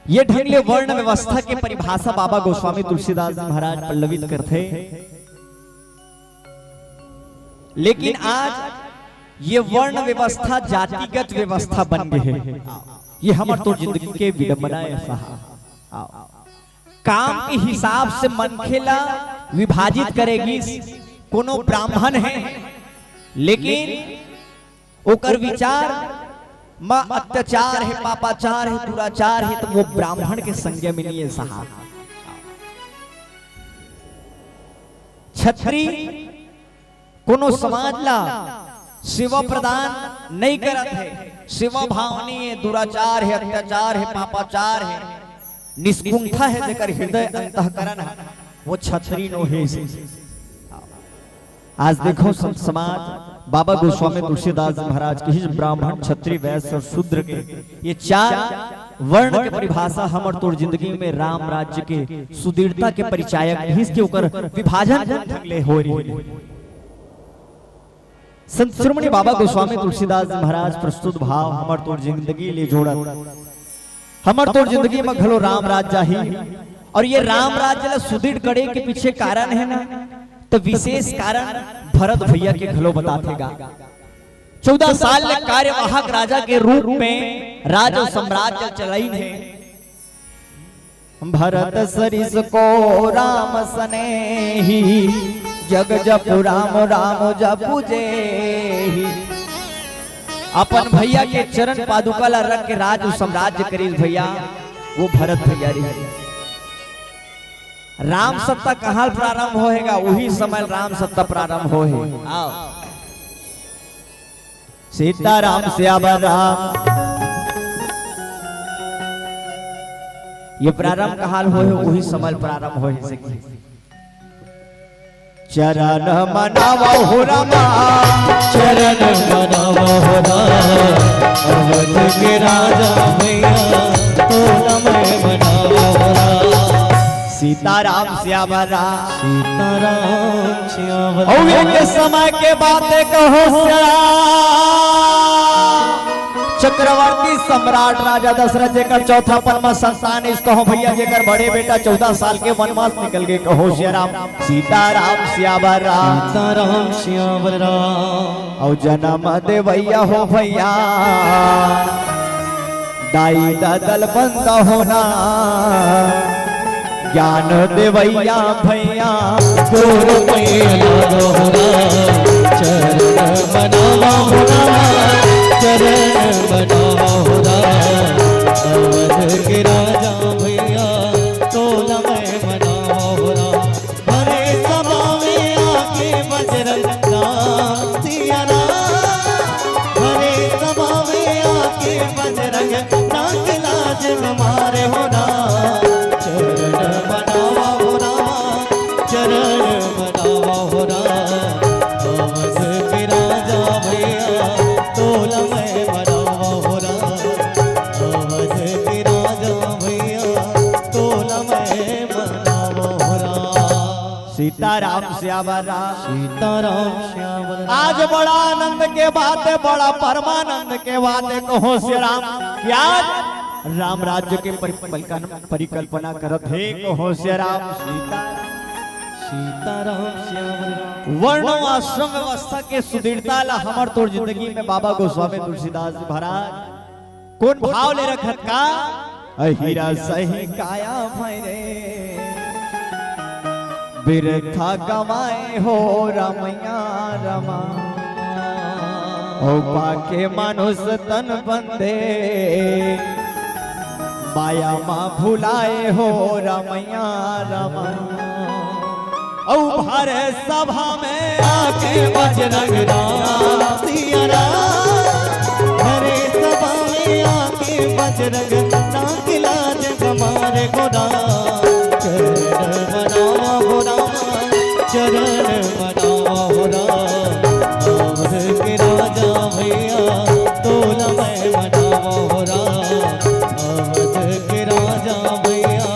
ये ढंग वर्ण व्यवस्था के परिभाषा बाबा गोस्वामी तुलसीदास महाराज पल्लवित करते। लेकिन आज ये वर्ण व्यवस्था जातिगत व्यवस्था बन गई है। ये हमार तो जिंदगी के विडंबना ऐसा काम के हिसाब से मनखेला विभाजित करेगी। कोनो ब्राह्मण है लेकिन ओकर विचार मां अत्याचार है पापाचार है दुराचार है तो वो ब्राह्मण के संज्ञा में नहीं है साहब। छत्री कोनो समाज ला सेवा प्रदान नहीं करत है। सेवा भाव नहीं है, दुराचार है, अत्याचार है, पापाचार है, निष्कुंठा है जेकर हृदय अंतःकरण है वो छत्री नो है। आज देखो संत समाज बाबा गोस्वामी तुलसीदास महाराज की ब्राह्मण क्षत्रिय वैश्य और शूद्र के ये चार वर्ण के परिभाषा हमर तोर जिंदगी में राम राज्य के सुदृढ़ता के परिचायक के ऊपर विभाजन हो रही है। संत शिरोमणि बाबा गोस्वामी तुलसीदास महाराज प्रस्तुत भाव हमर तोर जिंदगी ले जोड़त। हमर तोर जिंदगी में घलो राम राज्य ही और ये राम राज्य सुदृढ़ गढ़े के पीछे कारण है ना, तो विशेष कारण भरत भैया के घलो बतातेगा। 14 साल में कार्यवाहक राजा के रूप में राज साम्राज्य चलाई है। भरत सरिस को राम सनेही, जग जपु राम राम जपु जेहि। अपन भैया के चरण पादुका ला रख के राज साम्राज्य करील भैया, वो भरत भैया रही। राम सत्ता कहाँ प्रारंभ होएगा, वही समय राम सत्ता प्रारंभ हो है। आओ सीताराम श्याम राम, ये प्रारंभ कहाँ हो है, वही समय प्रारंभ हो है। चरण मनावा हो रामा,
चरण मनावा हो रामा, अवध के राजा भैया तोला मैं मनावा हो रामा।
सीताराम श्याम राम,
सीताराम श्याम
राम। के समय के बातें कहो चक्रवर्ती सम्राट राजा दशरथ जेकर चौथा परमा संतान इस कहो भैया, जेकर बड़े बेटा 14 साल के वनवास निकल गए कहो श्याम सीताराम श्याम राम,
सीताराम श्याम राम।
और जन्म दे भैया हो भैया, दाई दल बंद होना, ज्ञान देवैया भैया
गोर पैया चरण मनावा हो रामा, चरण मनावा हो रामा। अवध के राजा भैया तोला मैं मनावा हो रामा। हरे सभा में आके बजरंग नाम सिया राम, हरे सभा में आके बजरंग नाम के लाज हमारे हो राम। चरण मनावा हो रामा, चरण मनावा हो रामा। अवध के राजा भैया तोला मैं मनावा हो रामा। अवध के राजा भैया तोला मैं मनावा हो रामा।
सीताराम श्याम राम,
सीताराम श्याम राम।
आज बड़ा आनंद के बात है, बड़ा परमानंद के बात है कहो श्री राम। क्या राम राज्य के परिकल्पना करत है कहो श्री राम।
सीताराम श्याम राम।
वर्ण आश्रम व्यवस्था के सुदृढ़ता ला हमर तोर जिंदगी में बाबा गोस्वामी तुलसीदास जी महाराज कौन भाव ले रखत का, हीरा सही काया भैरे बिरथा गवाए हो रमैया रमा। ओ पाके मनुष्य तन बंदे, माया माँ भुलाए हो रमैया रमा। औ भरे सभा में आके बजरंग नाम सिया राम,
हरे सभा में आके बजरंग नाम के लाज हमारे हो रामा। चरण मनावा हो रामा, चरण मनावा हो रामा। अवध के राजा भैया तोला मैं मनावा हो रामा। अवध के राजा भैया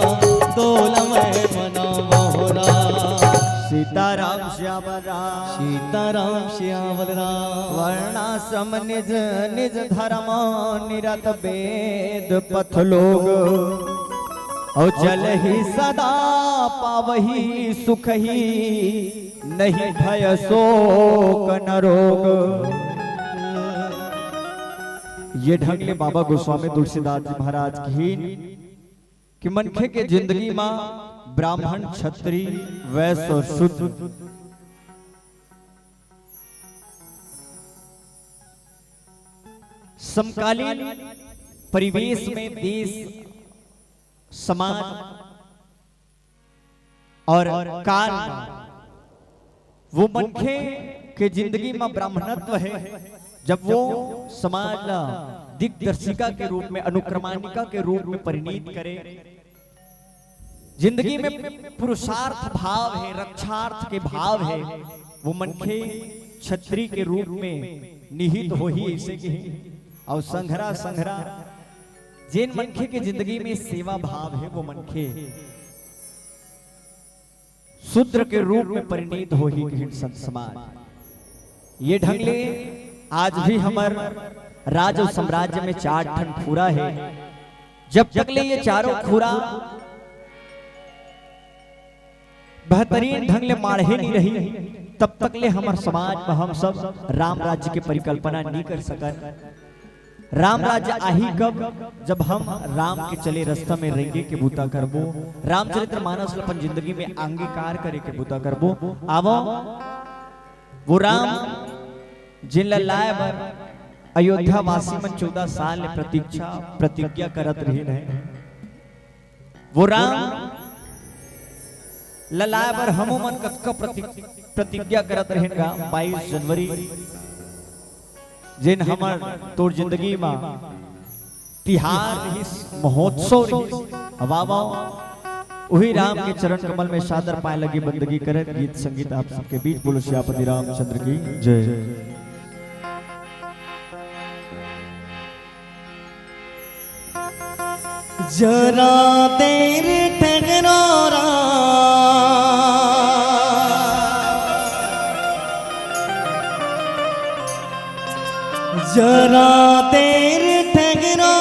तोला मैं मनावा हो रामा।
सीताराम श्याम राम,
सीताराम श्याम राम।
वर्णाश्रम निज निज धर्म निरत वेद पथ लोग, और चल ही सदा पावही सुख ही, नहीं भय शोक न रोग। ये ढंग ले बाबा गोस्वामी तुलसीदास जी महाराज की कि मनखे के जिंदगी में ब्राह्मण क्षत्रिय वैश्य और शूद्र समकालीन परिवेश में देश समाज और काल वो मनखे के जिंदगी में ब्राह्मणत्व है। जब वो समाज दिग्दर्शिका के रूप में, अनुक्रमानिका के रूप में परिणीत करे, जिंदगी में पुरुषार्थ भाव है, रक्षार्थ के भाव है, वो मनखे क्षत्रिय के रूप में निहित हो ही ऐसे के और संघरा संघरा जिन मनखे के जिंदगी में सेवा भाव है, वो मनखे शूद्र के रूप में परिणीत हो ही संत समाज। ये ढंगले आज भी हमार राज और साम्राज्य में 4 ठन खुरा है। जब तक ले ये चारों खुरा बेहतरीन ढंग ले माढ़े नहीं रही तब तक ले हमार समाज में हम सब राम राज्य के परिकल्पना नहीं कर सकन। राम राज्य आही कब, जब हम राम के चले रास्ता में रेंगे के बूता करबो, रामचरित्र मानस अपन जिंदगी में अंगीकार करे के बूता करबो। आवो वो राम जिन लाए बर अयोध्या वासी मन 14 साल ले प्रतिज्ञा करत रहे हैं। वो राम ललाए बर हमो मन कतका प्रतिज्ञा करत रहेगा। 22 जनवरी जिन हमर तोर जिंदगी में तिहार रहिस, महोत्सव रहिस, वावा वही राम के चरण कमल में सादर पाए लगी बंदगी करे। गीत संगीत आप सबके बीच बोलो श्यापति रामचंद्र की जय।
जरा देर ठहरो जरा देर ठहरो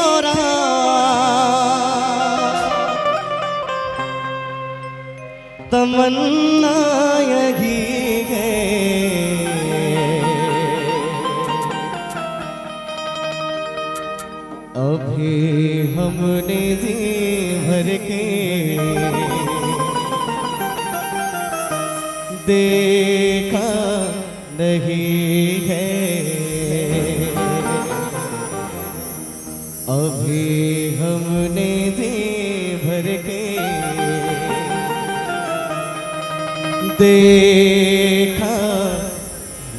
तमन्ना यही है अभी हमने जी भर के देखा नहीं है अभी हमने जी भर के देखा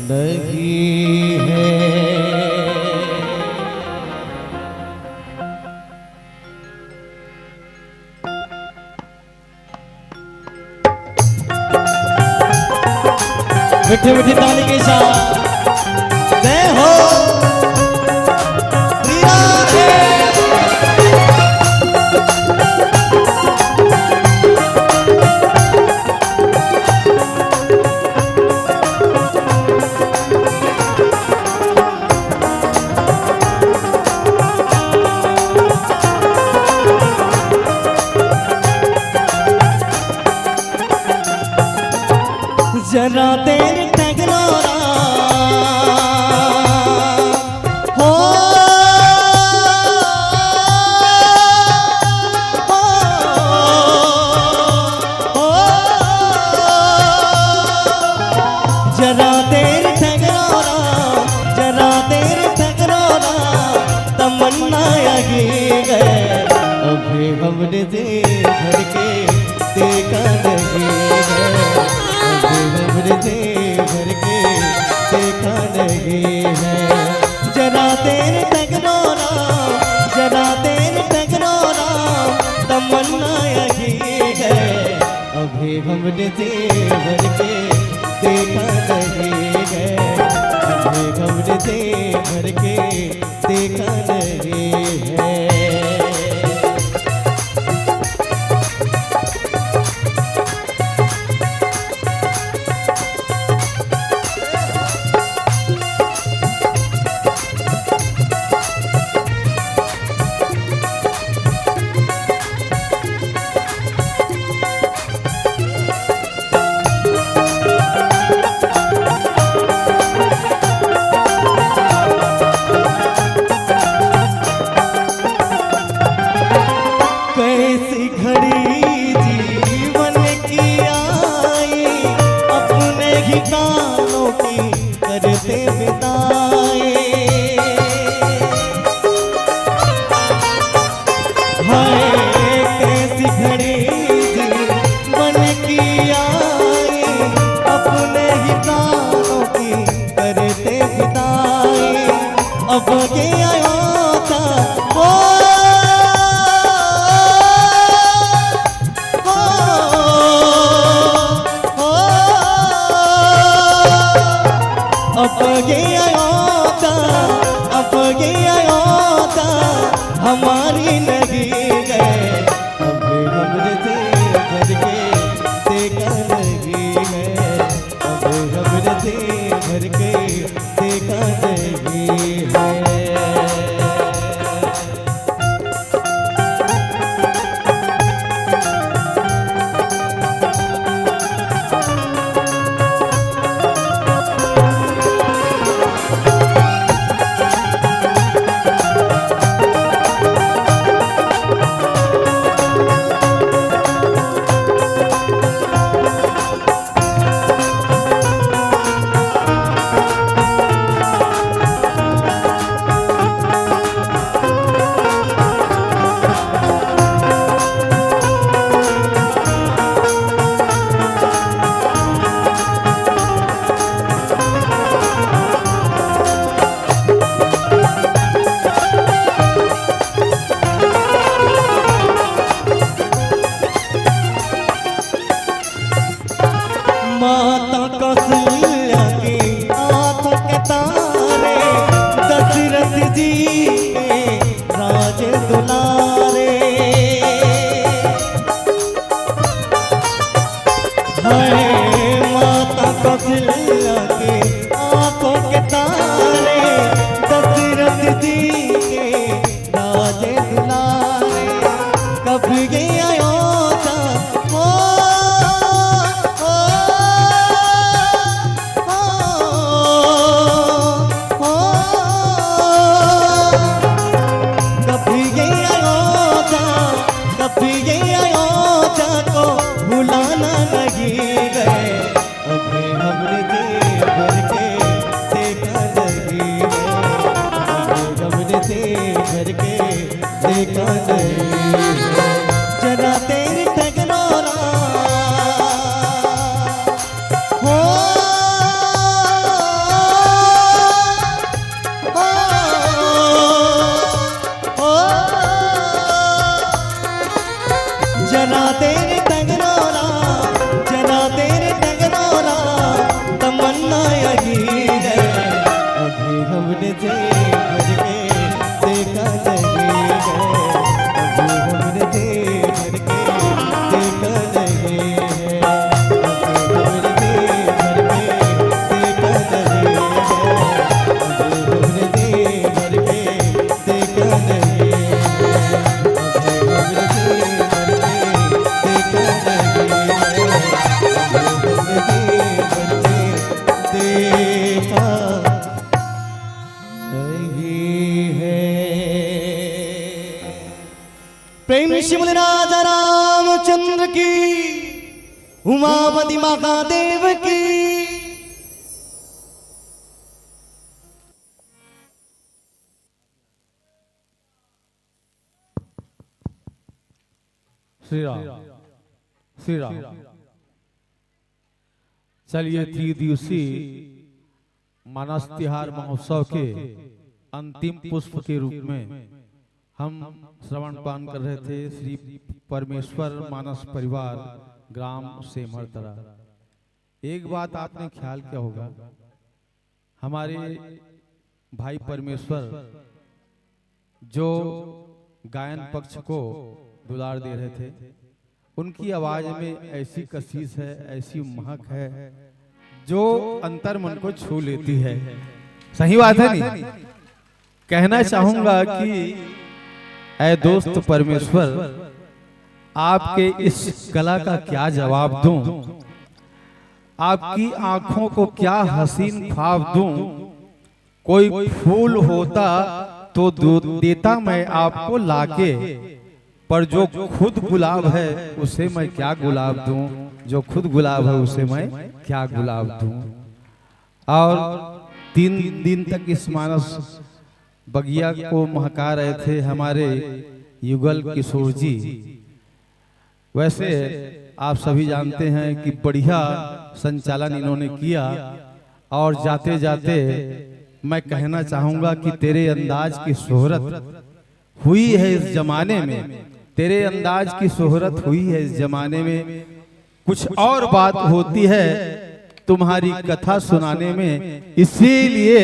नहीं है। मीठे मीठे ताली के साथ जय हो जरा देर ठहरो हो जरा देर ठहरो जरा देर ठहरो तमन्ना यही गए अभी हमने जी भर के देखा नहीं है हमने जी भर के देखा नहीं है। जरा देर ठहरो जरा देर ठहरो तमन्ना यही है अभी हमने जी भर के देखा नहीं है अभी हमने जी भर के देखा नहीं है। कैसी घड़ी जीवन की आई अपने ही कानों की करते बिताए हाय कैसी घड़ी जीवन की आई अपने ही कानों की करते बिताए अब के आयो था वो अब गया होता हमारी नदी गए अभी हमने जी भर के देखा नहीं है अभी हमने जी भर के देखा नहीं है। जी के राज दुलारे, हाय माता कौशल्या के आंखों के तारे, दशरथ जी के राज दुलारे, कभी गया योद्धा हो, हो, हो, हो, कभी गया योद्धा, कभी गया योद्धा को भुलाना नहीं गए, अभी हमने जी भर के देखा नहीं है, अभी हमने जी भर के देखा नहीं है, जरा तेरी टगनोरा हो, हो, हो, जरा तेरी टगनोरा, जरा तेरी टगनोरा, तमन्ना यही है, अभी हमने जी भर के देखा नहीं है, अभी हमने जी भर के देखा नहीं है, अभी हमने जी भर के देखा नहीं है, अभी हमने जी भर के देखा नहीं है, अभी हमने जी भर के देखा नहीं है, अभी हमने जी भर के देखा नहीं है। प्रेम शिवल राजा रामचंद्र की, उमापति महादेव की।
श्री राम, श्री राम। चलिए 3 दिवसीय मानस तिहार महोत्सव के अंतिम पुष्प के रूप में हम श्रवण पान कर रहे थे श्री परमेश्वर मानस परिवार ग्राम सेमरतरा। एक बात आपने ख्याल किया होगा, हमारे भाई परमेश्वर जो गायन पक्ष को दुलार दे रहे थे, उनकी आवाज में ऐसी कशिश है, ऐसी महक है जो अंतर मन को छू लेती है। सही बात है नहीं? कहना चाहूंगा कि ऐ दोस्त परमेश्वर, आपके इस कला का क्या जवाब दूं, आपकी आंखों को क्या हसीन ख्वाब दूं। कोई फूल होता तो देता मैं आपको लाके, पर जो खुद गुलाब है उसे मैं क्या गुलाब दूं, जो खुद गुलाब है उसे मैं क्या गुलाब दूं। और 3 दिन तक इस मानस बगिया को महका रहे थे हमारे युगल किशोर जी। वैसे आप सभी जानते हैं कि बढ़िया संचालन इन्होंने किया, और जाते जाते मैं कहना चाहूंगा कि तेरे अंदाज की शोहरत हुई है इस जमाने में, तेरे अंदाज की शोहरत हुई है इस जमाने में। कुछ और बात होती है तुम्हारी कथा सुनाने में, इसीलिए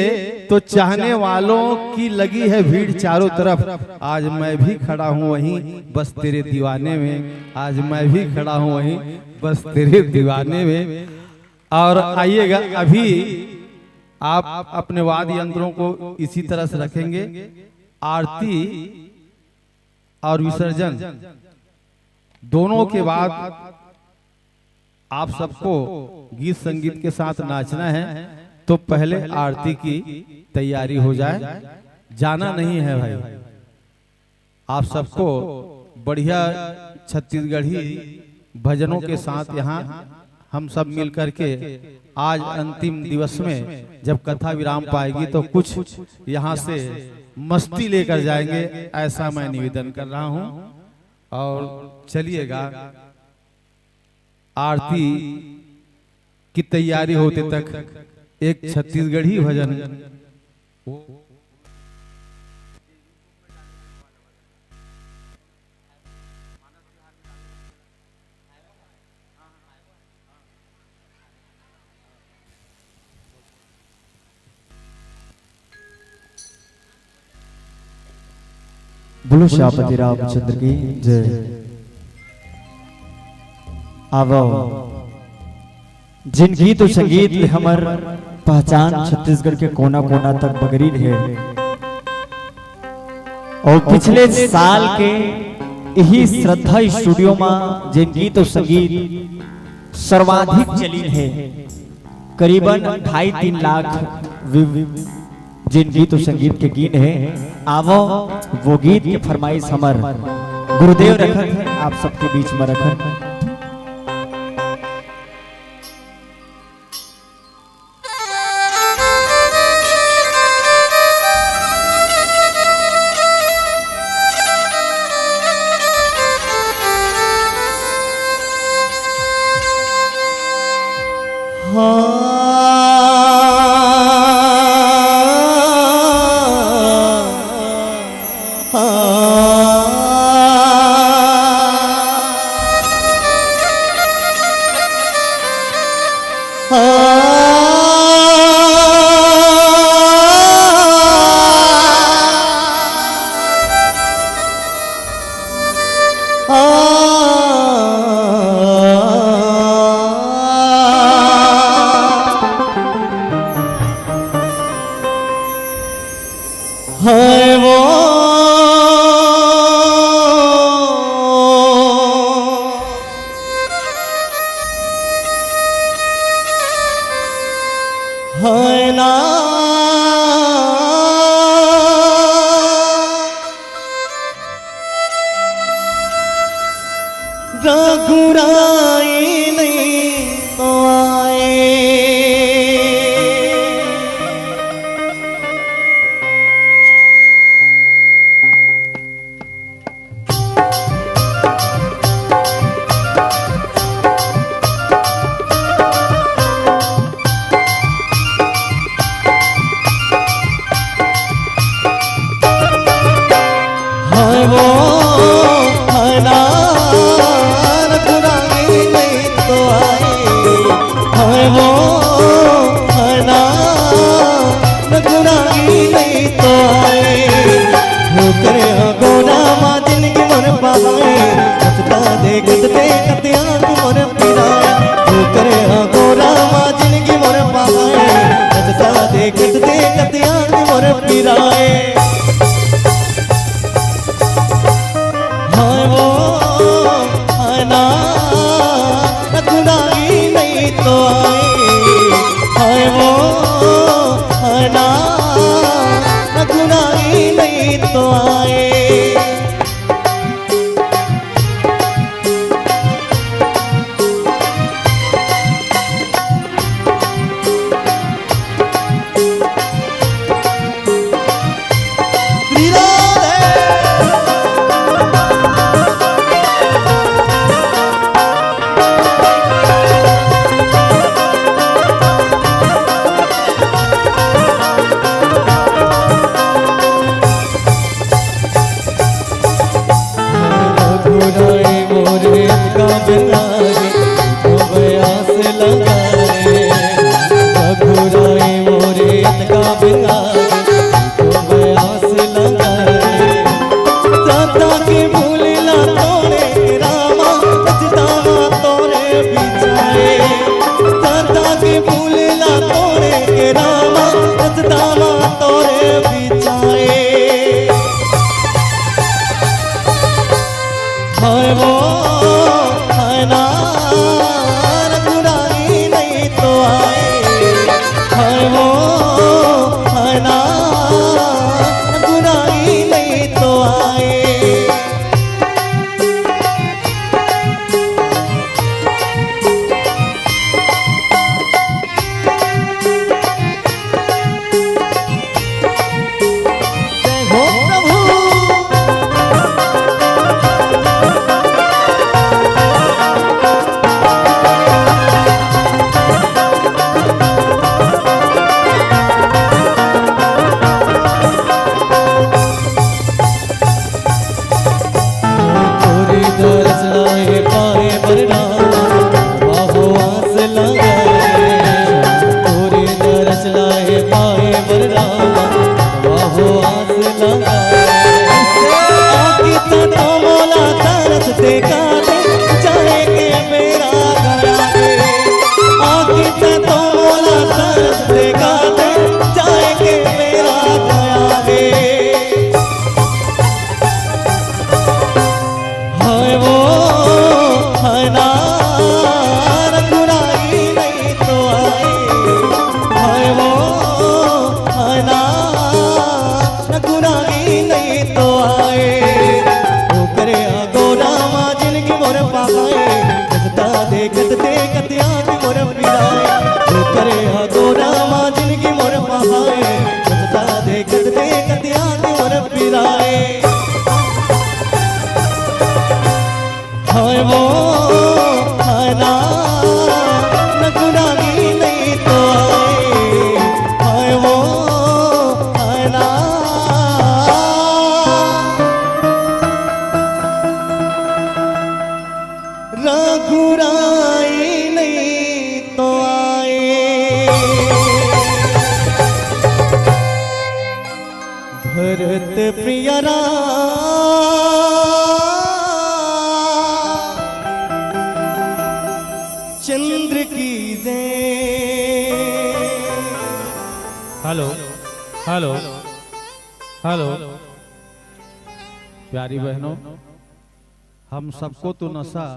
तो चाहने वालों की लगी है भीड़ चारों तरफ। आज मैं भी खड़ा हूँ वहीं बस तेरे दीवाने में, आज मैं भी खड़ा हूँ वहीं बस तेरे दीवाने में। और आइएगा, अभी आप अपने वाद्य यंत्रों को इसी तरह से रखेंगे। आरती और विसर्जन दोनों के बाद आप सबको गीत संगीत के साथ नाचना है, तो पहले आरती की तैयारी हो जाए। जाना नहीं है भाई, आप सबको बढ़िया छत्तीसगढ़ी भजनों के साथ यहाँ हम सब मिलकर के आज अंतिम दिवस में जब कथा विराम पाएगी तो कुछ यहाँ से मस्ती लेकर जाएंगे, ऐसा मैं निवेदन कर रहा हूँ। और चलिएगा, आरती की तैयारी होते तक एक छत्तीसगढ़ी भजन
बोलो श्यामपति रामचंद्र की जय। आवो जिन गीत और संगीत में हमार पहचान छत्तीसगढ़ के कोना कोना तक बगरी है और पिछले साल के यही श्रद्धा स्टूडियो में जिन गीत और संगीत सर्वाधिक चली है, करीबन 2.5-3 लाख जिन गीत और संगीत के गीत है, आवो वो गीत के फरमाइश हमार गुरुदेव रखन है आप सबके बीच में रखन।
गोरामा जिंदगी मोर पहाए बचता देखत देखत याद मोर पिराए हाय वो हाय ना नकुरागी नहीं तो आए हाय वो हाय ना रघुराई नहीं तो आए भरत प्रियरा चंद्र की जय।
हेलो हेलो हेलो प्यारी बहनों, हम सबको तो नशा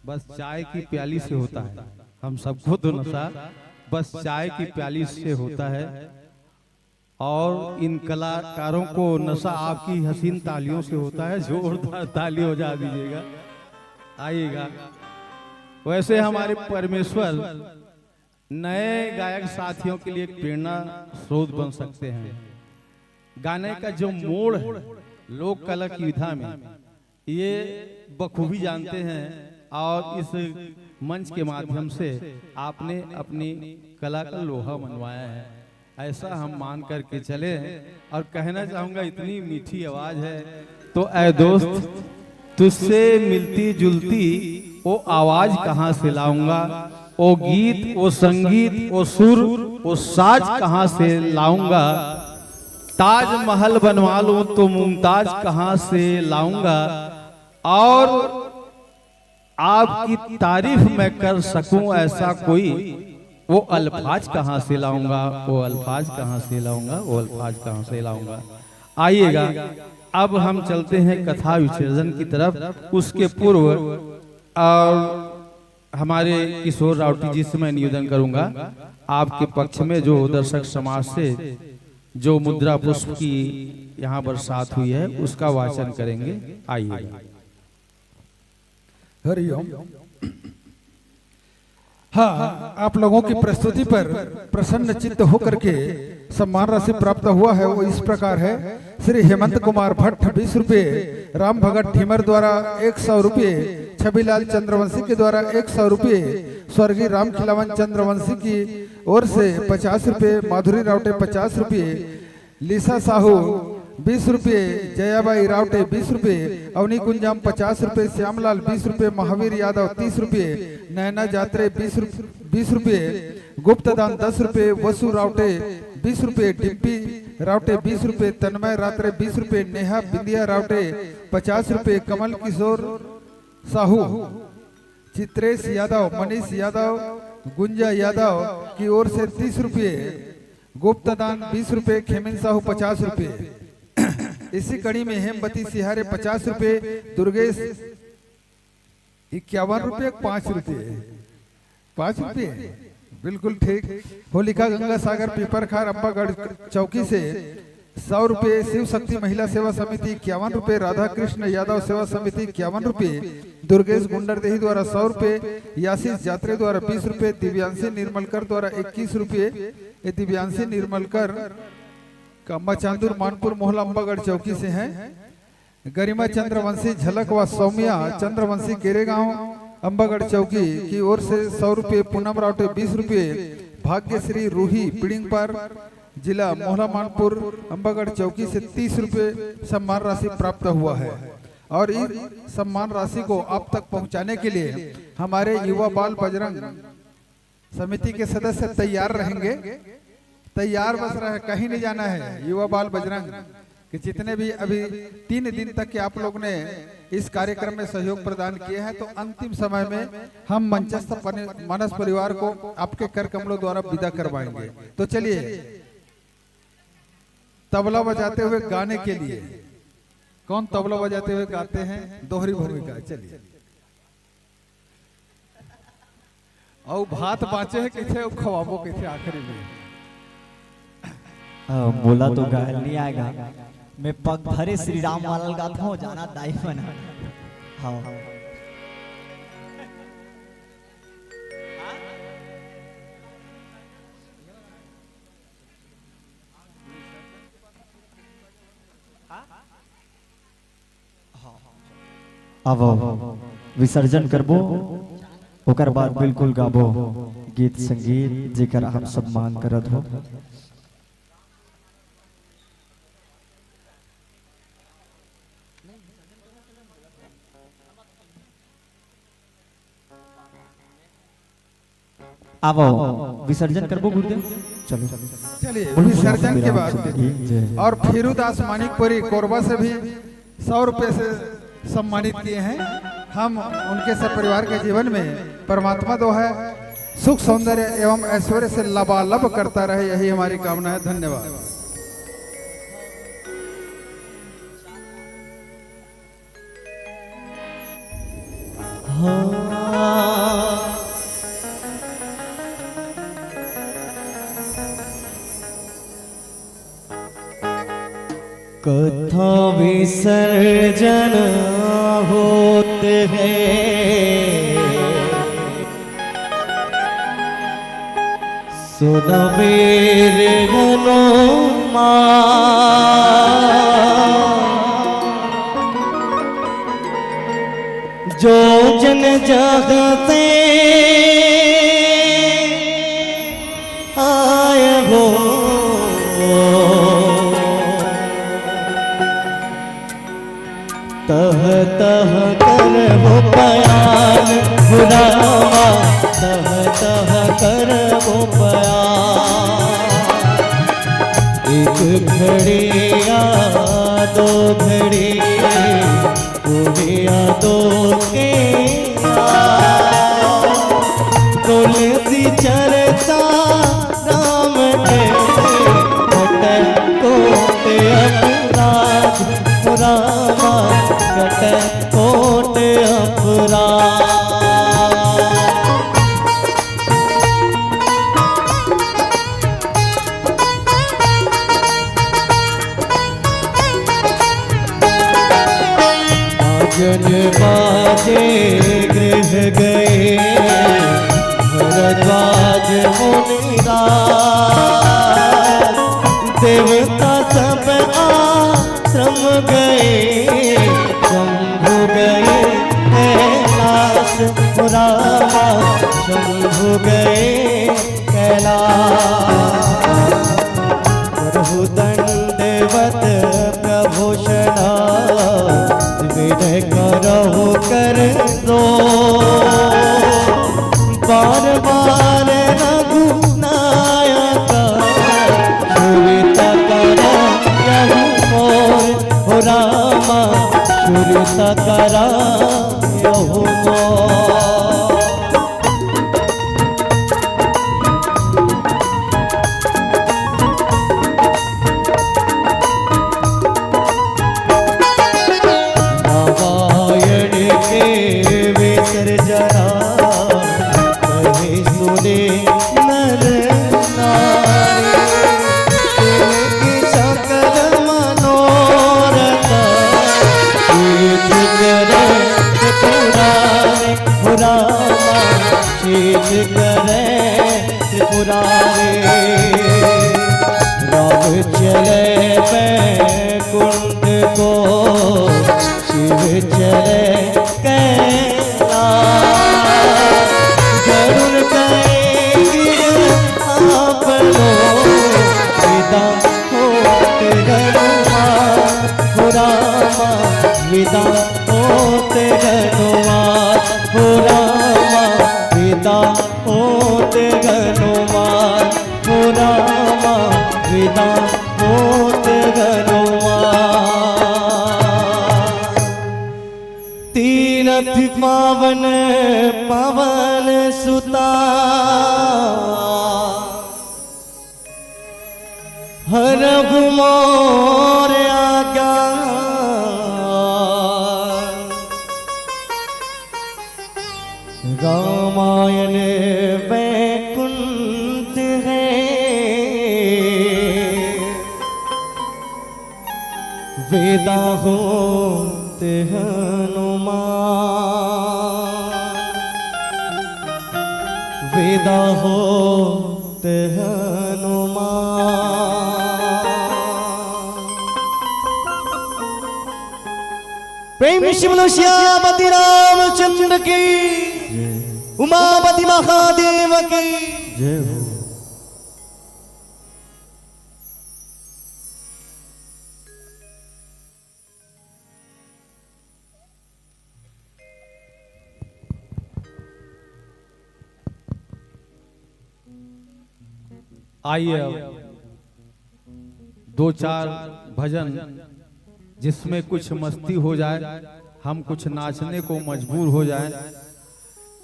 बस चाय की प्याली से होता है। हम सबको तो नशा बस चाय की प्याली से होता है और इन कलाकारों को नशा आपकी हसीन तालियों से होता है। जोरदार ताली हो जा दीजिएगा, आइएगा। वैसे हमारे परमेश्वर नए गायक साथियों के लिए एक प्रेरणा स्रोत बन सकते हैं। गाने का जो मोड़ है लोक कला की विधा में, ये बखूबी जानते हैं और इस मंच के माध्यम से आपने अपनी कला का लोहा मनवाया है, ऐसा हम मान करके चले हैं। और कहना चाहूंगा, इतनी मीठी आवाज है तो ऐ दोस्त तुझसे मिलती जुलती वो आवाज कहाँ से लाऊंगा, वो गीत, वो संगीत, वो सुर, वो साज कहाँ से लाऊंगा। ताजमहल बनवा लूं तो मुमताज कहाँ से लाऊंगा, और आपकी तारीफ मैं कर सकूं ऐसा कोई वो अल्फाज कहाँ से लाऊंगा, वो अल्फाज कहाँ से लाऊंगा, वो अल्फाज कहाँ से लाऊंगा। आइएगा, अब हम चलते हैं कथा विसर्जन की तरफ। उसके पूर्व और हमारे किशोर राउटी जी से मैं निवेदन करूंगा, आपके पक्ष में जो दर्शक समाज से जो मुद्रा पुष्प की यहाँ बरसात हुई है उसका वाचन करेंगे। आइए।
हरिओम। हाँ, आप लोगों की प्रस्तुति पर प्रसन्न चित्त होकर के सम्मान राशि प्राप्त हुआ है वो इस प्रकार है। श्री हेमंत कुमार भट्ट 20 रुपये, राम भगत ठीमर द्वारा 100 रुपये, छबीलाल चंद्रवंशी के द्वारा 100 रुपये, स्वर्गीय राम खिलावन चंद्रवंशी की ओर से 50 रुपये, माधुरी रावटे 50 रुपये, लीसा साहू 20 रुपये, जयाबाई रावटे 20 रुपये, अवनी कुंजाम 50 रुपये, श्यामलाल 20 रुपये, महावीर यादव 30 रुपये, नैना जात्रे 20 रुपये, गुप्त दान 10 रुपये, वसु रावटे 20 रुपये, डिप्पी रावटे 20 रुपये, तन्मय रात्रे 20 रुपये, नेहा बिंदिया रावटे 50 रुपये, कमल किशोर साहू, चित्रेश यादव, मनीष यादव, गुंजा यादव की ओर से 30 रुपये, गुप्त दान 20 रुपये, खेमिन साहू 50 रुपये। इसी कड़ी में हेमवती सिहारे 50 रुपये, दुर्गेश 51 रुपये, 5 रुपये, 5 रुपये, बिल्कुल ठीक। होलिका गंगा सागर पीपरखार अम्बागढ़ चौकी से 100 रुपये, शिव शक्ति महिला सेवा समिति 51 रुपये, राधा कृष्ण यादव सेवा समिति 51 रुपये, दुर्गेश गुंडरदेही द्वारा 100 रुपये, यासीस जात्रे द्वारा 20 रुपये, दिव्यांशी निर्मलकर द्वारा 21 रुपये। ये दिव्यांशी निर्मलकर कम्बा चांदूर मानपुर मोहल्ला अम्बागढ़ चौकी से हैं। गरिमा चंद्रवंशी झलक व सौम्या चंद्रवंशी केरेगांव अम्बागढ़ चौकी की ओर से 100 रुपये, पूनम रावटे 20 रुपये, भाग्यश्री रूही पिड़िंग पर जिला मोहल्ला मानपुर अम्बागढ़ चौकी से 30 रुपये सम्मान राशि प्राप्त हुआ है। और इस सम्मान राशि को आप तक पहुंचाने के लिए हमारे युवा बाल बजरंग समिति के सदस्य तैयार रहेंगे। तैयार बस रहे, कहीं नहीं जाना है। युवा बाल बजरंग कि जितने भी अभी 3 दिन तक के आप लोग ने इस कार्यक्रम में सहयोग प्रदान किए हैं, तो अंतिम समय में हम मंचस्थ मानस परिवार को आपके कर कमलों द्वारा विदा करवाएंगे। तो चलिए, तबला बजाते हुए गाने के लिए कौन तबला बजाते हुए गाते हैं दोहरी भूमिका। चलिए। और भात बाँचे है किथे और खवाबो किथे आखिरी में।
बोला तो गायल नहीं आएगा। मैं पग भरे श्री राम मालल गाता हूँ, जाना दाई बना। हाँ आवो विसर्जन करबो ओकर बाद बिल्कुल गाबो गीत संगीत जेकर आप सब मांग करत हो। आवो विसर्जन करबो गुरुदेव। चलो
चलिए विसर्जन के बाद और फिरूदास मानिकपुरी कोरबा से भी 100 रुपए से सम्मानित किए हैं। हम उनके सब परिवार के जीवन में परमात्मा दो है सुख सौंदर्य एवं ऐश्वर्य से लबालब करता रहे, यही हमारी कामना है। धन्यवाद।
कथा विसर्जन होते हैं सुन मेरे हनुमान, जो जन जगते आए हो तह तह कर वो बयान बुलावा, तह तह कर वो बयान। एक घड़ी या दो घड़ी या दो के तुलसी चरता राम के घटन कोट अपराध पुरावा, घटन कोट अपराध। बाजन बाजे गृह गए भरद्वाज मुनिराज, देवता सब आश्रम गए शंभु गए कैलाश पुरावा, शंभु गए कैलाश। प्रभु दंडवत प्रभूषणा विनय करहु कर दो, बार बार रघुनायक सुरता करा यहु मोर हो रामा, सुरता करा यहु मोर। राम चले बैकुंठ को, शिव चले कैलाश। जरूर करेंगे आप लोग विदा होते हनुमान हो रामा, विदा होते हनुमान हो रामा, विदा होते हनुमान हो रामा, विदा होते हनुमान। तीरथ पावन पवन सुता, हरहु मोर आज्ञा। रामायण वैकुंठ है, वेदा होते हनुमान, वेदा होते हनुमान। प्रेम शिव श्यामति रामचंद्र की, उमापति महादेव की
जय हो।
आइए अब दो चार भजन जिसमें कुछ मस्ती हो जाए, हम कुछ नाचने को मजबूर हो जाए।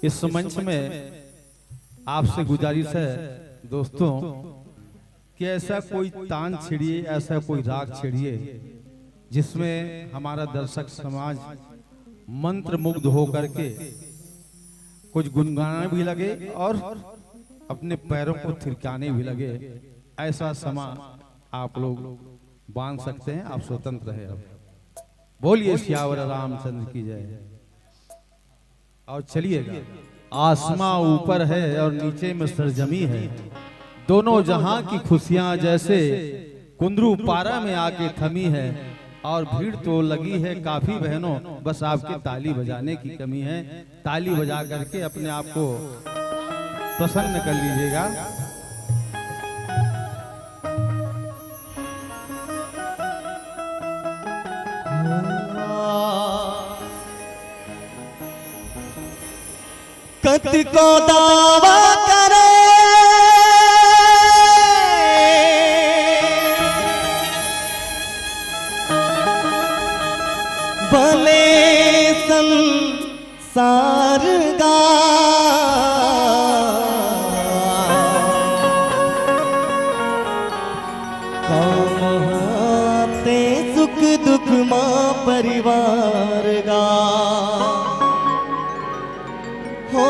इस मंच में आपसे गुजारिश है दोस्तों कि ऐसा कोई तान छेड़िए, ऐसा कोई राग छेड़िए जिसमें हमारा दर्शक समाज मंत्र मुग्ध होकर के कुछ गुनगुनाने भी लगे और अपने पैरों को थिरकाने भी लगे। ऐसा समा आप लोग बांध सकते हैं, आप स्वतंत्र हैं। बोलिए सियावर रामचंद्र की जय। और चलिएगा, आसमां ऊपर है और नीचे में सरजमी है, दोनों जहां की खुशियां जैसे कुंदरू पारा में आके थमी है। और भीड़ तो लगी है काफी बहनों, बस आपके ताली बजाने की कमी है। ताली बजा करके अपने आप को प्रसन्न कर लीजिएगा।
कत को दावा करे भले संसार गा, कमाते सुख दुख माँ परिवार गा। हो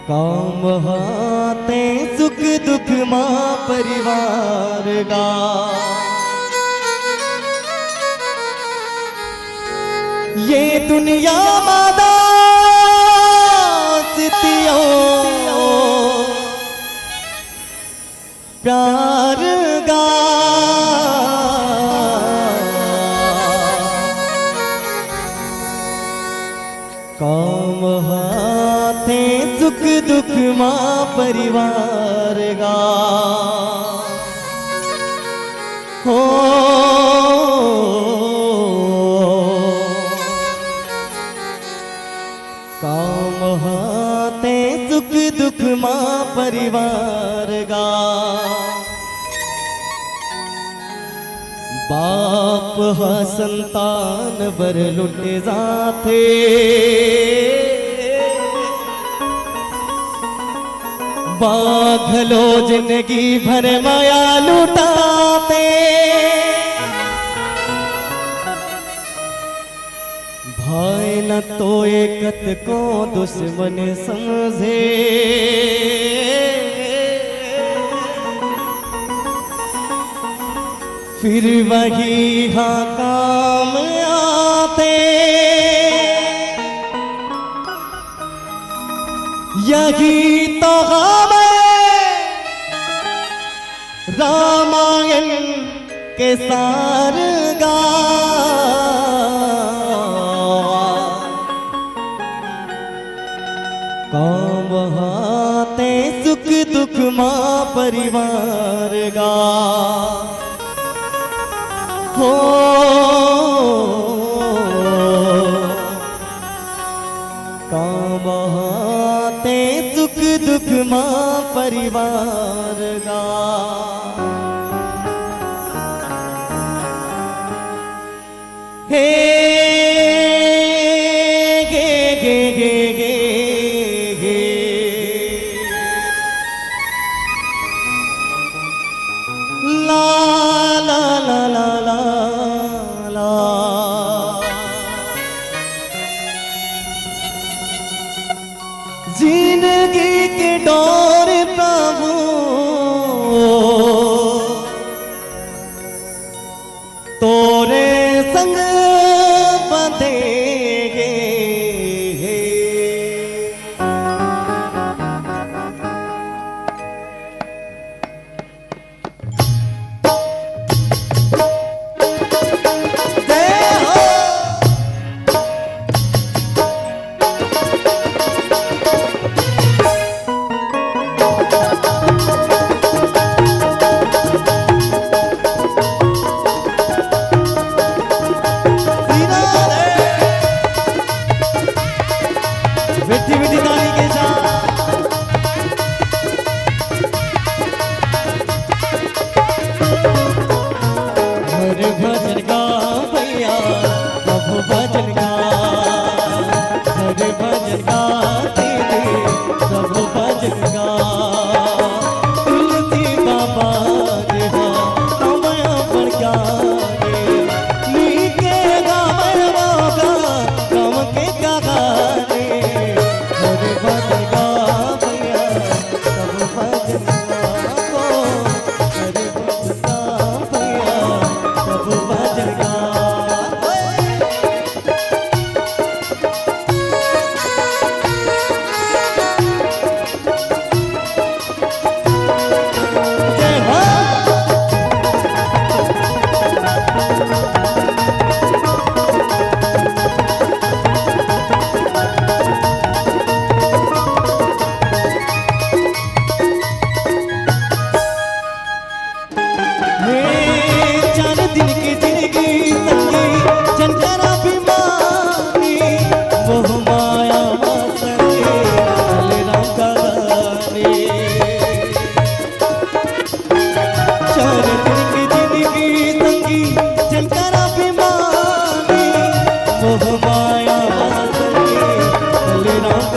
काम हाते सुख दुख माँ परिवार गा। ये दुनिया मादा सितियों प्यार गा। काम हाथे सुख दुख माँ परिवार गा। हो काम हाथे सुख दुख माँ परिवार गा। बाप हा संतान बर लुटे जाते, बाघलो जिंदगी भर माया लुटाते। भाई न तो एकत को दुश्मन समझे, फिर वही हाँ काम आते। यही तो हमें रामायण के सार गा। काम हाते सुख दुख माँ परिवार गा। हो काम हाते सुख दुख माँ परिवार गा। हे गे गे गे गे गे ला ला ला ला ला ला। जिंदगी के डोर प्रभु तोरे संग बंधेगे।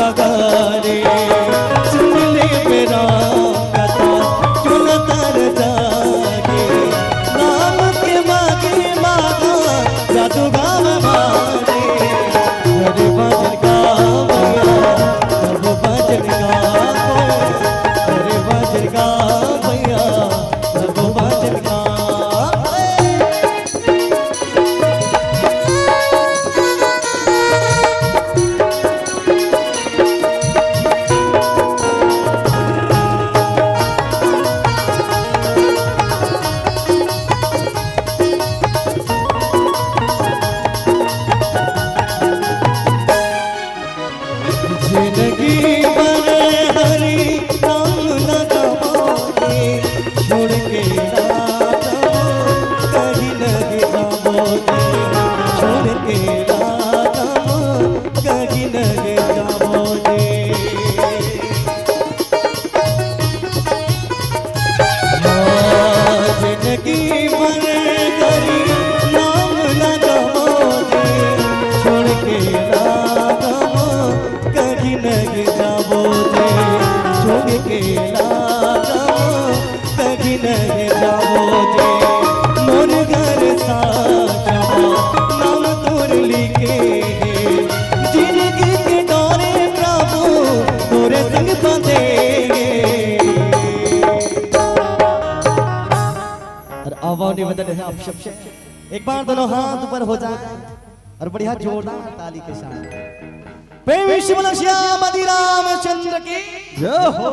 पगारे सुन ले मेरा कथा क्यों न तर जागे नाम के मागे मागा जादू गाँव मारे अरे बाजन का भैया अब बाजन का अरे बाजन का भैया अब बाजन का जिंदगी भर हरी नाम न गवाओगे छोड़ के राधा कहीं नहीं जाओगे छोड़ के राधा कहीं नहीं जाओगे जिंदगी भर हरी नाम न गवाओगे छोड़ के राधा कहीं नहीं जाओगे छोड़ के लागा कहीं नहीं जाओगे मोर घर सा नाम तोर लिखे जिंदगी के डोरे प्रभु तोरे संग बंधेंगे और आवाज निवेदन है आप सबसे एक बार दोनों हाथ ऊपर हो जाए और बढ़िया जोरदार ताली के साथ प्रेम शिव श्याम रामचंद्र की जय हो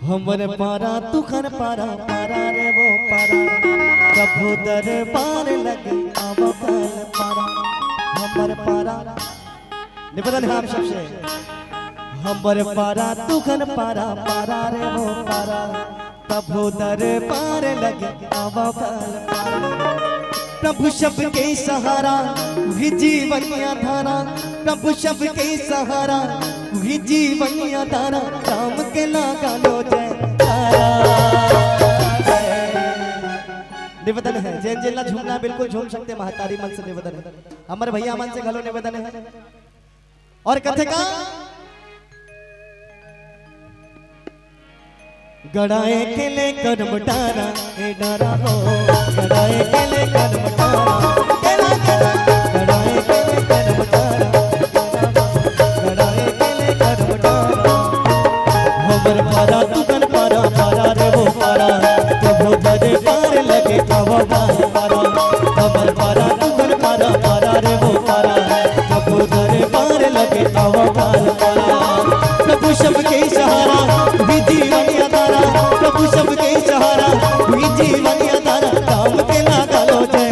हमर पारा तुखन पारा पारा रे वो पारा कभू दरबार लगे आवो कल पारा हमर पारा निवेदन है आप सबसे हमर पारा तुखन पारा पारा रे वो पारा कभू दरबार लगे आवो कल पारा प्रभु शब्द के सहारा वही जीवन या धारा प्रभु शब्द के सहारा वही जीवन या धारा राम के लागा लो जय निवेदन है जैन जिला झूमना बिल्कुल झूम सकते महतारी मन से निवेदन है हमारे भैया मन से घलो निवेदन है और कथे का गड़ाए के ले कदम डारा ए डारा हो गड़ाए के ले कदम डारा केला केला गड़ाए के ले कदम डारा गड़ाए के ले कदम डारा हमर पारा तुकन पारा पारा रे वो पारा कबो दे पार लगे कबो पारा हमर पारा तुकन पारा पारा रे वो पारा कबो दे पार लगे कबो पारा प्रभु शब्द के सहारा विधि बनिया तारा प्रभु शब्द के सहारा विधि बनिया तारा राम के लागा लो जय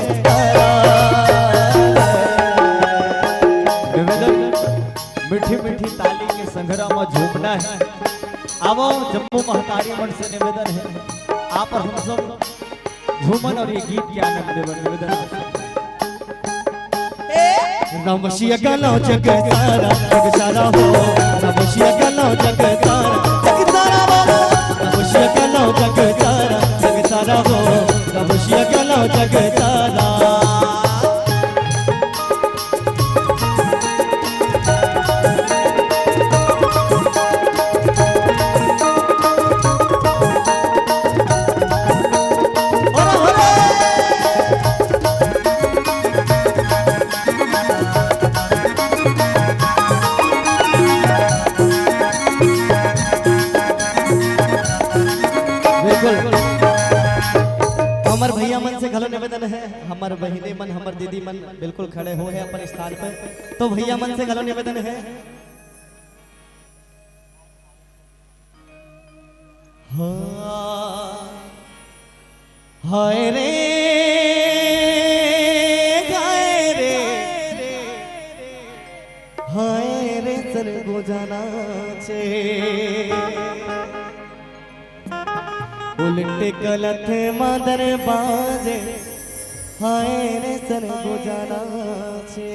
निवेदन मीठी मीठी ताली के संघरा में झूमना है आवो जम्मू महतारी मन से निवेदन है आप और हम सब झूमन और ये गीत के आनंद देवन निवेदन
राम शिया गाना जग सारा हो राम शिया गाना जग सारा हो राम शिया गाना जग सारा हो राम शिया गाना जग सारा हमार भैया मन से घलो निवेदन है हमार बहिनी मन हमार दीदी मन बिल्कुल खड़े हो है अपन स्थान पर तो भैया मन से घलो निवेदन है हाय रे गाय रे हाय रे सर गोजाना छे उल्टे गलत मादर बाजे हाय रे सर गोजाना छे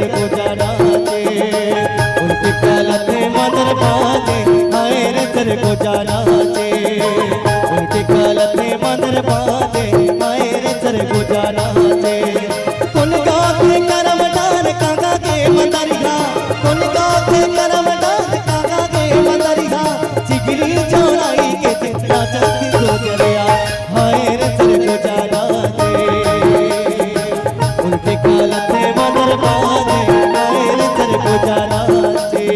चर को जाना चे उनके कालते मदर बाजे हाय रे चर को जाना चे उनके कालते मदर बाजे हाय रे चर को जाना चे कुल गाते करम डाल काका के मदरिया कुल गाते करम डाल काका के मदरिया चिगरी चौड़ाई के चित्रा चलती को जरिया हाय रे चर को जाना चे उनके कालते मदर बाजे हाय रे चर को जाना चे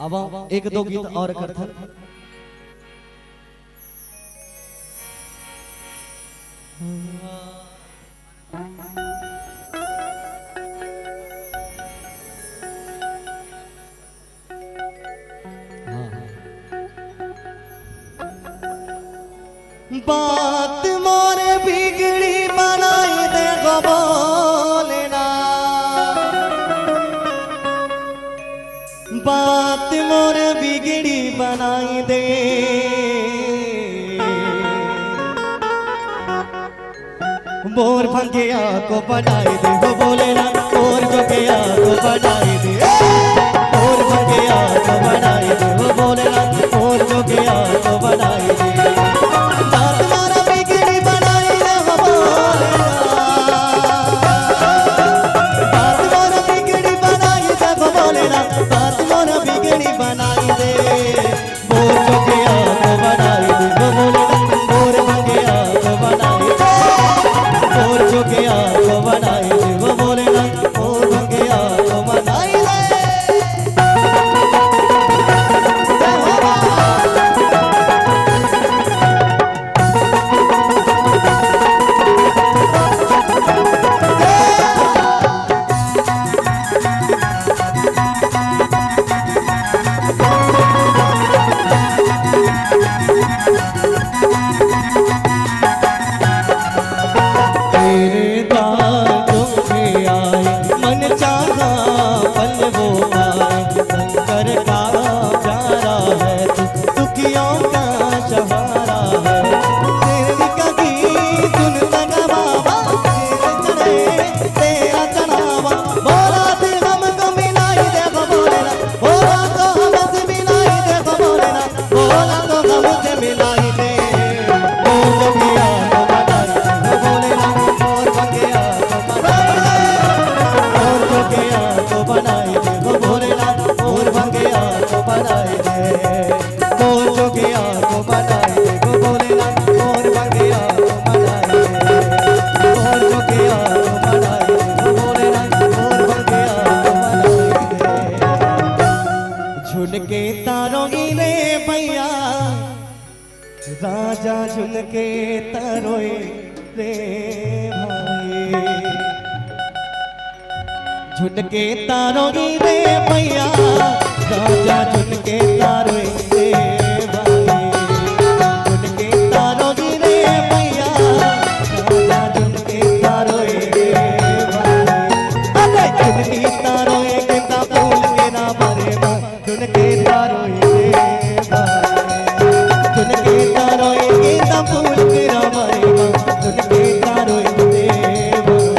अब एक दो गीत और करथन बात मोरे बिगड़ी बनाई दे गो बोलेना बात मोरे बिगड़ी बनाई दे बोर भंगिया को बनाई दे वो बोलेना बोर भंगिया को बनाई दे बोर भंगिया को बनाई दे वो बोलेना बोर भंगिया को बनाई दे बात मोरे बिगड़ी बनाई दे वो बोलेना बात मोरे बिगड़ी बनाई दे वो बोलेना बात मोरे बिगड़ी बनाई दे बोर भंगिया को बनाई दे वो बोलेना बोर भंगिया को बनाई दे और जो गया को बनाई दे वो बोलेना और गया को बनाई दे रे भाई झुनके तारो रे भैया राजा झुनके तारो रे भाई झुनके तारो रे भैया राजा झुनके तारो रे भाई अरे झुनके तारो गेंदा फूल के ना भरे झुनके तारो रे भाई झुनके तारो गेंदा फूल के ना भरे झुनके तारो रे भाई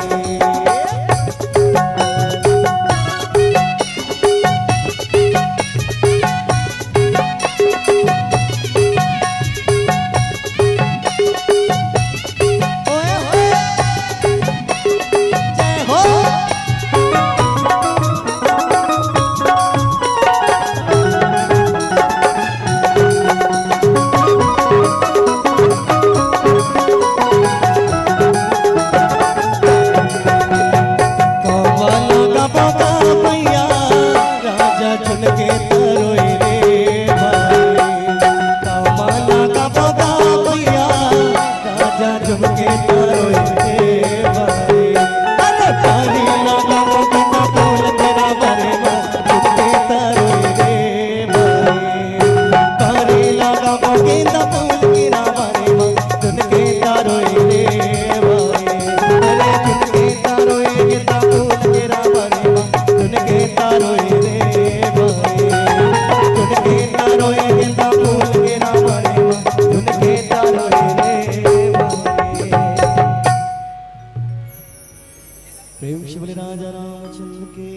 प्रेम शिवले राजा रामचंद्र के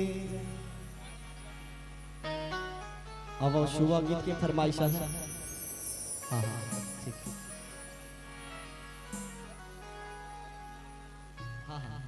अब वो शुभ गीत की फरमाइश है। हाँ हाँ ठीक है। हाँ हाँ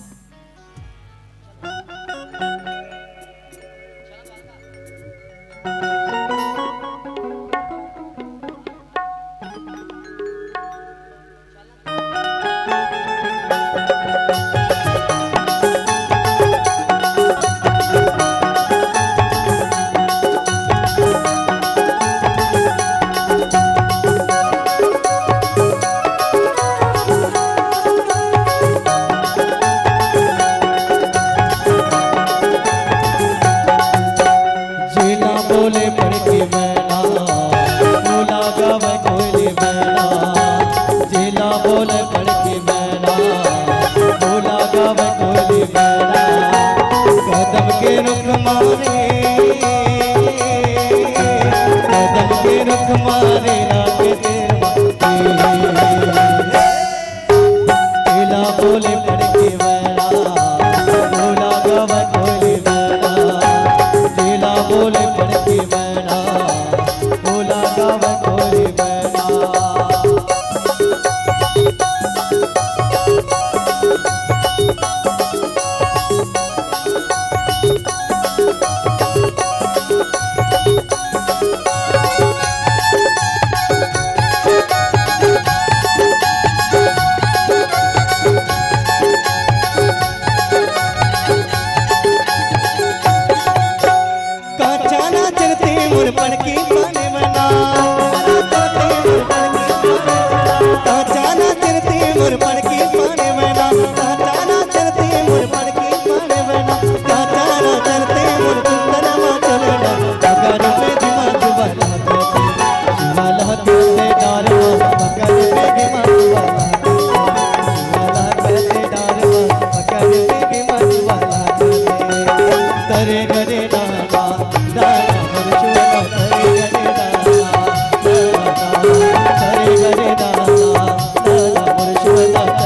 Thank you.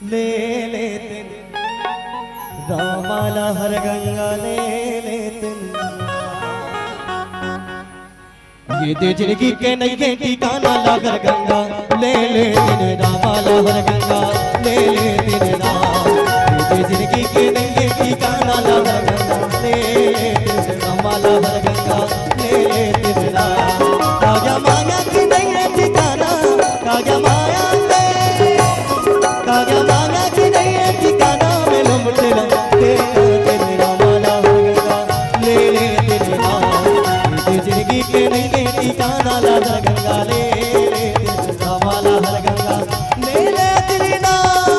ले ले तिन रामाला हर गंगा ले ले तिन ये दे जिंदगी के नहीं ठिकाना लागर गंगा ले ले तिन रामाला हर गंगा ले ले तिन राम ये दे जिंदगी के नहीं ठिकाना लागर गंगा ले ले तिन रामाला हर गंगा ले ले तिन राम काया माया की नहीं है ठिकाना काया माया काया माया की नहीं है ठिकाना में लुमटे लुमटे तेरे रामाला हर गंगा ले ले तिन राम ये जिंदगी के नहीं है ठिकाना लागर गंगा ले ले तिन रामाला हर गंगा ले ले तिन राम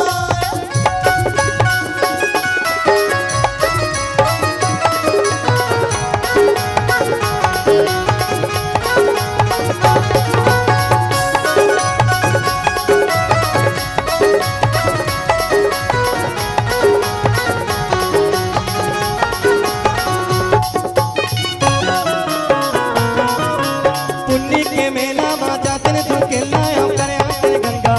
पुन्नी के मेला माता तेरे तू केला हम करे आते गंगा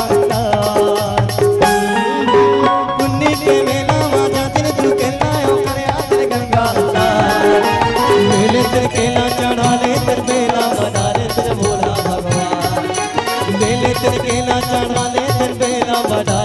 पुन्नी के मेला माता तेरे तू केला हम करे आते गंगा मेले तेरे केला चढ़ा ले तेरे बेला बना ले तेरे भोला भगवान मेले तेरे केला चढ़ा ले तेरे बेला बना